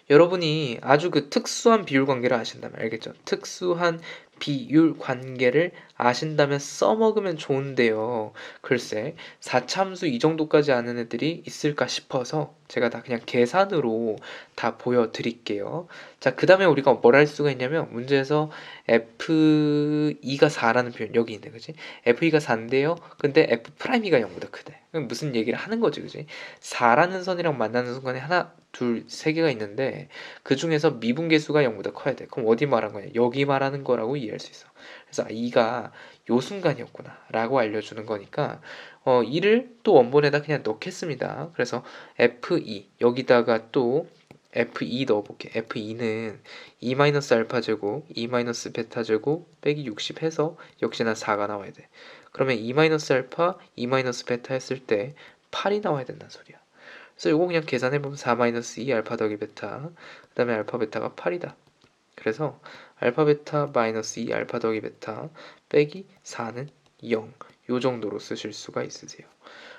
여러분이 아주 그 특수한 비율 관계를 아신다면 알겠죠? 특수한 비율 관계를 아신다면 써먹으면 좋은데요. 글쎄 4참수 이 정도까지 아는 애들이 있을까 싶어서 제가 다 그냥 계산으로 다 보여드릴게요. 자, 그 다음에 우리가 뭘 할 수가 있냐면 문제에서 F2가 4라는 표현 여기 있네, 그지? F2가 4인데요. 근데 F'E가 0보다 크대. 그럼 무슨 얘기를 하는 거지, 그지? 4라는 선이랑 만나는 순간에 하나, 둘, 세 개가 있는데 그 중에서 미분계수가 0보다 커야 돼. 그럼 어디 말하는 거냐? 여기 말하는 거라고 이해할 수 있어. 그래서 2가 요 순간이었구나 라고 알려주는 거니까 이를 또 원본에다 그냥 넣겠습니다. 그래서 F2 여기다가 또 F2 넣어볼게. F2는 2-알파 제곱, 2-베타 제곱 빼기 60 해서 역시나 4가 나와야 돼. 그러면 2-알파, 2-베타 했을 때 8이 나와야 된다는 소리야. 그래서 요거 그냥 계산해보면 4-2 알파 더하기 베타 그 다음에 알파 베타가 8이다. 그래서 알파 베타 마이너스 2 알파 더하기 베타 빼기 4는 0. 요 정도로 쓰실 수가 있으세요.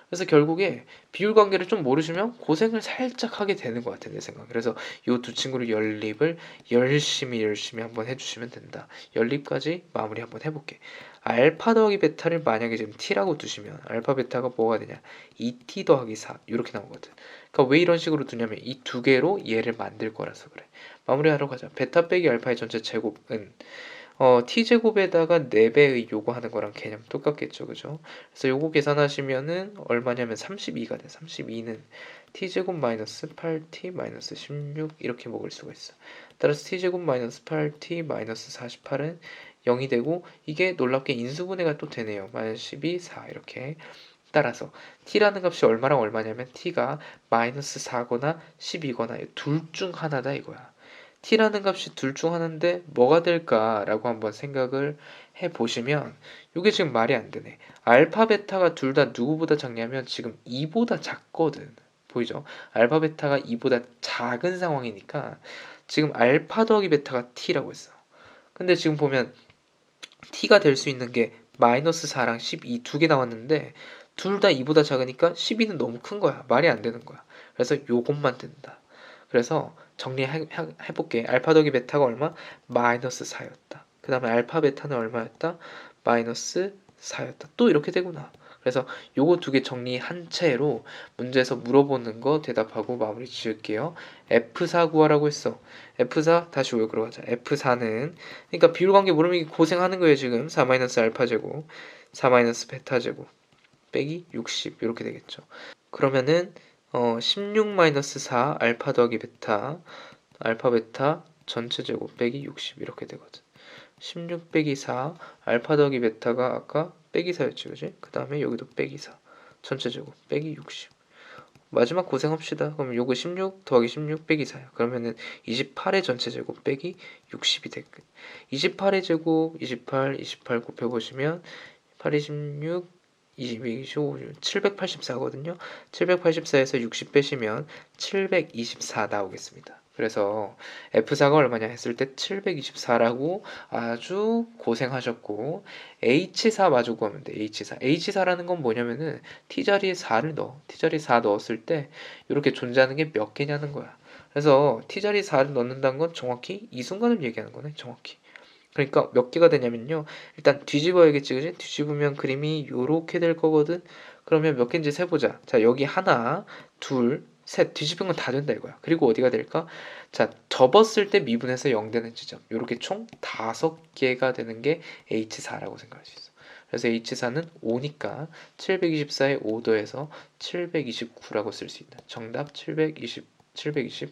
그래서 결국에 비율 관계를 좀 모르시면 고생을 살짝 하게 되는 것 같아요, 내 생각. 그래서 요 두 친구를 연립을 열심히 한번 해주시면 된다. 연립까지 마무리 한번 해볼게. 알파 더하기 베타를 만약에 지금 t라고 두시면 알파 베타가 뭐가 되냐? 2t 더하기 4 이렇게 나오거든. 그러니까 왜 이런 식으로 두냐면 이 두 개로 얘를 만들 거라서 그래. 마무리하러 가자. 베타 빼기 알파의 전체 제곱은 t제곱에다가 4배의 요거 하는 거랑 개념 똑같겠죠. 그죠? 그래서 요거 계산하시면은 얼마냐면 32가 돼. 32는 t제곱 마이너스 8t 마이너스 16 이렇게 먹을 수가 있어. 따라서 t제곱 마이너스 8t 마이너스 48은 0이 되고 이게 놀랍게 인수분해가 또 되네요. 마이너스 12, 4 이렇게. 따라서 t라는 값이 얼마랑 얼마냐면 t가 마이너스 4거나 10이거나 둘 중 하나다 이거야. t라는 값이 둘 중 하나인데 뭐가 될까라고 한번 생각을 해보시면 이게 지금 말이 안 되네. 알파 베타가 둘 다 누구보다 작냐면 지금 2보다 작거든. 보이죠? 알파 베타가 2보다 작은 상황이니까 지금 알파 더하기 베타가 t라고 했어. 근데 지금 보면 t가 될 수 있는 게 마이너스 4랑 12 두 개 나왔는데 둘 다 2보다 작으니까 12는 너무 큰 거야. 말이 안 되는 거야. 그래서 요것만 된다. 그래서 정리해볼게. 알파 더하기 베타가 얼마? 마이너스 4였다. 그 다음에 알파 베타는 얼마였다? 마이너스 4였다. 또 이렇게 되구나. 그래서 요거 두 개 정리한 채로 문제에서 물어보는 거 대답하고 마무리 지을게요. F4 구하라고 했어. F4 다시 외우러 가자. F4는 그러니까 비율관계 모르면 고생하는 거예요 지금. 4 마이너스 알파 제곱 4 마이너스 베타 제곱 빼기 60 이렇게 되겠죠. 그러면은 16 마이너스 4 알파 더하기 베타 알파 베타 전체 제곱 빼기 60 이렇게 되거든. 16 빼기 4 알파 더하기 베타가 아까 빼기 4였지 그지? 그 다음에 여기도 빼기 4 전체 제곱 빼기 60 마지막 고생합시다. 그럼 요거 16 더하기 16 빼기 4야. 그러면은 28의 전체 제곱 빼기 60이 되겠 28의 제곱 28 곱해보시면 8, 26 22, 25, 784거든요. 784에서 60 빼시면 724 나오겠습니다. 그래서 F4가 얼마냐 했을 때 724라고 아주 고생하셨고 H4 마저 구하면 돼. H4. H4라는 건 뭐냐면은 T자리에 4를 넣어. T자리에 4 넣었을 때 이렇게 존재하는 게 몇 개냐는 거야. 그래서 T자리에 4를 넣는다는 건 정확히 이 순간을 얘기하는 거네. 정확히. 그러니까 몇 개가 되냐면요. 일단 뒤집어야겠지, 그지? 뒤집으면 그림이 요렇게 될 거거든. 그러면 몇 개인지 세보자. 자, 여기 하나, 둘, 셋. 뒤집은 건 다 된다 이거야. 그리고 어디가 될까? 자, 접었을 때 미분해서 0 되는 지점. 요렇게 총 5개가 되는 게 H4라고 생각할 수 있어. 그래서 H4는 5니까 724에 5 더해서 729라고 쓸 수 있다. 정답 729.